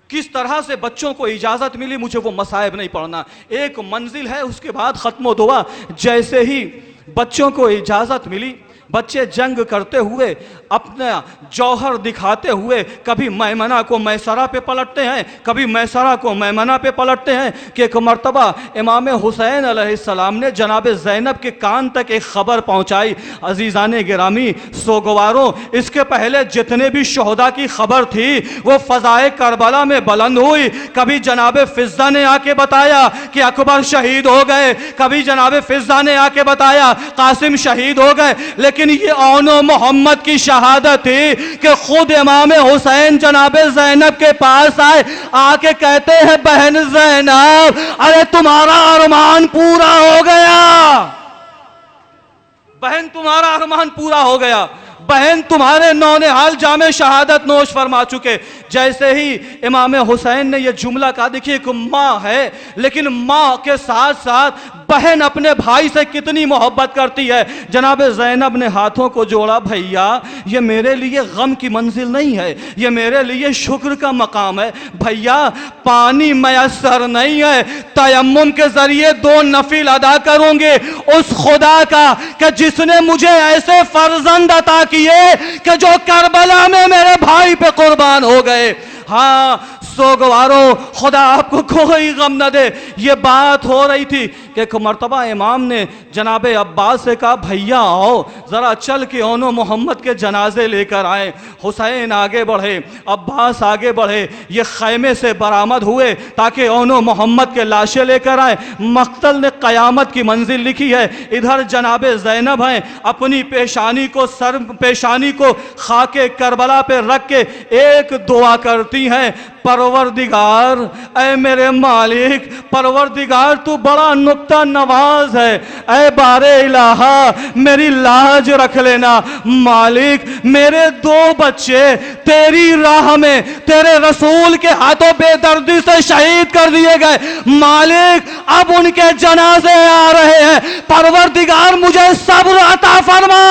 किस तरह से बच्चों को इजाज़त मिली, मुझे वो मसाइब नहीं पढ़ना। एक मंजिल है, उसके बाद ख़त्म दुआ। जैसे ही बच्चों को इजाज़त मिली, बच्चे जंग करते हुए, अपना जौहर दिखाते हुए, कभी मैमना को मैसरा पे पलटते हैं, कभी मैसरा को मैमना पे पलटते हैं। कि एक मर्तबा इमाम हुसैन अलैहिस्सलाम ने जनाब ज़ैनब के कान तक एक ख़बर पहुँचाई। अज़ीज़ान गिरामी, सोगवारों, इसके पहले जितने भी शोहदा की ख़बर थी वो फ़ज़ाए करबला में बुलंद हुई। कभी जनाब फ़िज़्ज़ा ने आके बताया कि अकबर शहीद हो गए, कभी जनाब फ़िज़्ज़ा ने आके बताया कासिम शहीद हो गए। लेकिन ये औनो मोहम्मद की शहादत थी कि खुद इमाम हुसैन जनाब ज़ैनब के पास आए, आके कहते हैं बहन ज़ैनब, अरे तुम्हारा अरमान पूरा हो गया, बहन तुम्हारा अरमान पूरा हो गया। बहन तुम्हारे नौनिहाल जामे शहादत नोश फरमा चुके। जैसे ही इमाम हुसैन ने यह जुमला कहा, देखिए एक माँ है, लेकिन माँ के साथ साथ बहन अपने भाई से कितनी मोहब्बत करती है। जनाब ज़ैनब ने हाथों को जोड़ा, भैया ये मेरे लिए गम की मंजिल नहीं है, ये मेरे लिए शुक्र का मकाम है। भैया पानी मयसर नहीं है, तयम्मुम के जरिए 2 नफिल अदा करूंगे उस खुदा का कि जिसने मुझे ऐसे फर्जंद अता किए कि जो करबला में मेरे भाई पे कुर्बान हो गए। हाँ सोगवारो, खुदा आपको कोई गम न दे। ये बात हो रही थी कि एक मर्तबा इमाम ने जनाब अब्बास से कहा, भैया आओ ज़रा चल के ओनो मोहम्मद के जनाजे लेकर आए। हुसैन आगे बढ़े, अब्बास आगे बढ़े, ये खैमे से बरामद हुए ताकि ओनो मोहम्मद के लाशें लेकर आए। मक्तल ने क़यामत की मंजिल लिखी है। इधर जनाब ज़ैनब हैं, अपनी पेशानी को खाके करबला पे रख के एक दुआ करती हैं, परवरदिगार ऐ मेरे मालिक, परवरदिगार तू बड़ा नुक्ता नवाज है, ऐ बारे इलाहा मेरी लाज रख लेना। मालिक मेरे 2 बच्चे तेरी राह में तेरे रसूल के हाथों बेदर्दी से शहीद कर दिए गए। मालिक अब उनके जनाजे आ रहे हैं, परवरदिगार मुझे सब्र अता फरमा।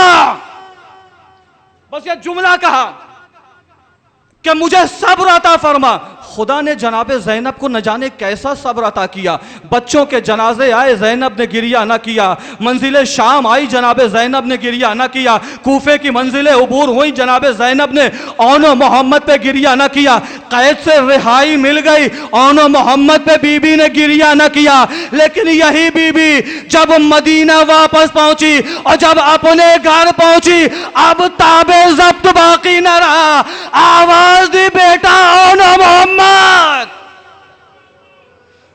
बस ये जुमला कहा कि मुझे सब्र अता फरमा। खुदा ने जनाब ज़ैनब को न जाने कैसा सब्र अता किया। बच्चों के जनाजे आए, ज़ैनब ने गिरिया न किया। मंजिल शाम आई, जनाब ज़ैनब ने गिरिया न किया। कूफे की मंजिलें उबूर हुई, जनाब ज़ैनब ने ओनो मोहम्मद पे गिरिया न किया। कैद से रिहाई मिल गई, ओनो मोहम्मद पे बीबी ने गिरिया न किया। लेकिन यही बीबी जब मदीना वापस पहुंची और जब अपने घर पहुंची, अब ताबे ज़ब्त बाकी न रहा। आवाज दी, बेटा ओनो मोहम्मद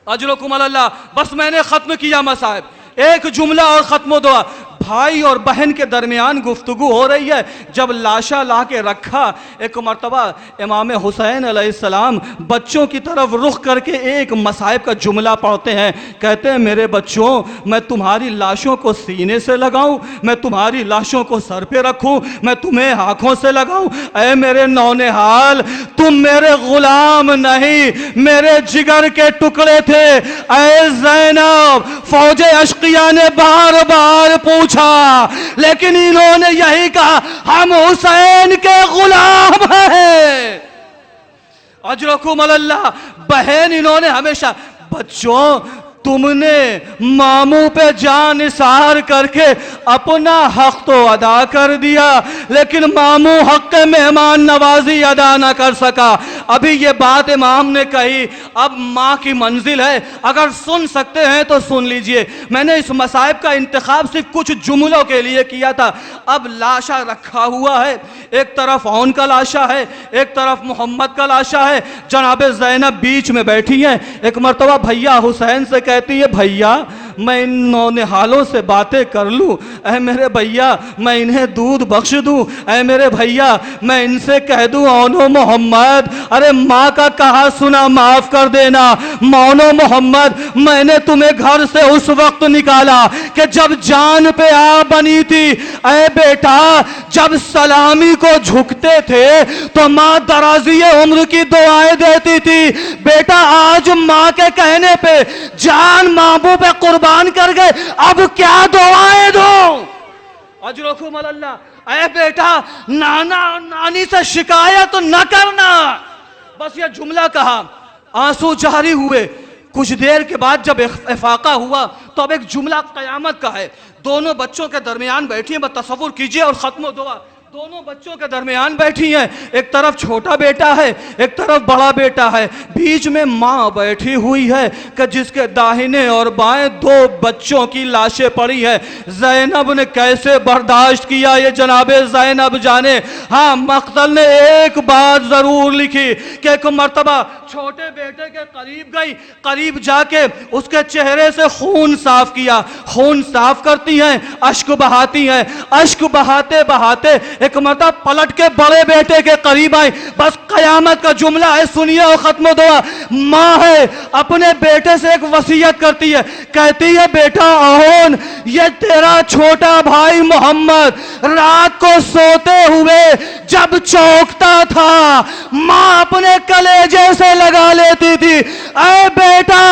अजरुकुम अल्लाह। बस मैंने खत्म किया मसाइब, एक जुमला और खत्म दुआ। भाई और बहन के दरमियान गुफ्तगू हो रही है। जब लाशा ला के रखा, एक मर्तबा इमाम हुसैन अलैहिस्सलाम बच्चों की तरफ रुख करके एक मसाइब का जुमला पढ़ते हैं। कहते हैं, मेरे बच्चों मैं तुम्हारी लाशों को सीने से लगाऊं, मैं तुम्हारी लाशों को सर पे रखूं, मैं तुम्हें आंखों से लगाऊं। ऐ मेरे नौनिहाल, तुम मेरे गुलाम नहीं, मेरे जिगर के टुकड़े थे। ऐ ज़ैनब, फौजे अश्किया ने बार बार पूछा, लेकिन इन्होंने यही कहा, हम हुसैन के गुलाम हैं। अजरकुम अल्लाह। बहन इन्होंने हमेशा, बच्चों तुमने मामू पे जान निसार करके अपना हक तो अदा कर दिया, लेकिन मामू हक के मेहमान नवाजी अदा ना कर सका। अभी ये बात इमाम ने कही, अब माँ की मंजिल है, अगर सुन सकते हैं तो सुन लीजिए। मैंने इस मसाइब का इंतखाब सिर्फ कुछ जुमलों के लिए किया था। अब लाशा रखा हुआ है, एक तरफ ओन का लाशा है, एक तरफ मोहम्मद का लाशा है। जनाब ज़ैनब बीच में बैठी हैं। एक मर्तबा भैया हुसैन से कहती है, भैया मैं इन नौनिहालों से बातें कर लूँ? ऐ मेरे भैया मैं इन्हें दूध बख्श दूँ? ऐ मेरे भैया मैं इनसे कह दूँ, ओनो मोहम्मद, अरे माँ का कहा सुना माफ कर देना। मोनो मोहम्मद, मैंने तुम्हें घर से उस वक्त निकाला कि जब जान पे आ बनी थी। ऐ बेटा, जब सलामी को झुकते थे तो माँ दराजी उम्र की दुआएं देती थी। बेटा आज माँ के कहने पे जान मामू पे कुर्बान कर गए, अब क्या दुआएं दो? अजरुकुम अल्लाह। ऐ बेटा, नाना और नानी से शिकायत न करना। बस ये जुमला कहा, आंसू जारी हुए। कुछ देर के बाद जब इफाका हुआ तो अब एक जुमला कयामत का है। दोनों बच्चों के दरमियान बैठी है, बस तसव्वुर कीजिए और खत्म दुआ। दोनों बच्चों के दरमियान बैठी हैं, एक तरफ छोटा बेटा है, एक तरफ बड़ा बेटा है, बीच में माँ बैठी हुई है कि जिसके दाहिने और बाएं 2 बच्चों की लाशें पड़ी है। ज़ैनब ने कैसे बर्दाश्त किया ये जनाबे ज़ैनब जाने। हाँ, मक्तल ने एक बात जरूर लिखी कि एक मर्तबा छोटे बेटे के करीब गई, करीब जाके उसके चेहरे से खून साफ किया। खून साफ करती हैं, अश्क बहाती हैं। अश्क बहाते बहाते एक मरतबा पलट के बड़े बेटे के करीब आई। बस कयामत का जुमला है, सुनिए और खत्म दुआ। माँ है, अपने बेटे से एक वसीयत करती है, कहती है बेटा अहोन, ये तेरा छोटा भाई मोहम्मद रात को सोते हुए जब चौंकता था, माँ अपने कलेजे से लगा लेती थी, ऐ बेटा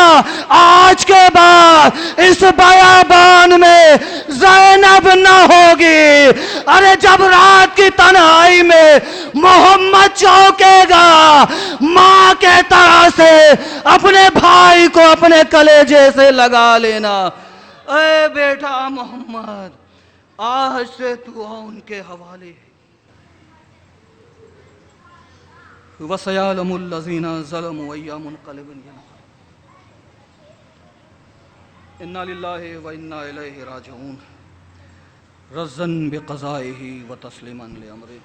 आज के बाद इस बयाबान में ज़ैनब न होगी। अरे जब रात की तन्हाई में मोहम्मद चौंकेगा, माँ के तरह से अपने भाई को अपने कलेजे से लगा लेना। ऐ बेटा मोहम्मद, आज से तू उनके हवाले। वसयालमुल लज़ीना ज़लमू वय्या मुनक़लिबुन इन्ना लिल्लाहि व इन्ना इलैहि राजिऊन रज़्ज़न बिक़ज़ाइही व तस्लीमन लिअम्रिही।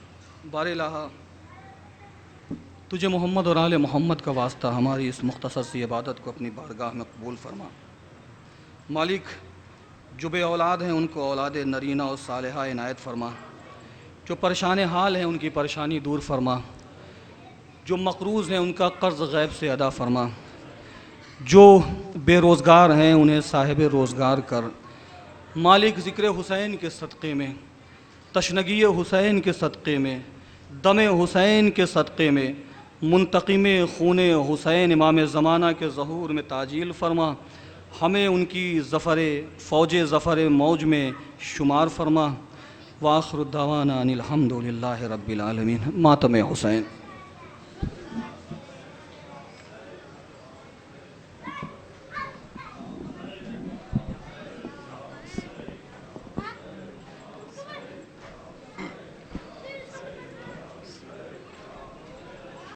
बारिलाहा, तुझे मोहम्मद और आले मोहम्मद का वास्ता हमारी इस मुख्तसर सी इबादत को अपनी बारगाह में कबूल फरमा। मालिक, जो बे औलाद हैं उनको औलाद नरीना और सालिहा इनायत फरमा। जो परेशान हाल हैं उनकी परेशानी दूर फरमा। जो मकरूज़ हैं उनका कर्ज़ गैब से अदा फरमा। जो बेरोज़गार हैं उन्हें साहिब रोज़गार कर। मालिक, ज़िक्र हुसैन के सदक़े में, तशनगी हुसैन के सदक़े में, दम हुसैन के सदक़े में, मुंतक़िम खून हुसैन इमाम ज़माना के ज़हूर में ताजील फरमा। हमें उनकी ज़फ़र फ़ौज ज़फ़र मौज में शुमार फरमा। व आख़िरु दावाना अनिल हम्दुलिल्लाहि रब्बिल आलमीन। मातम हुसैन।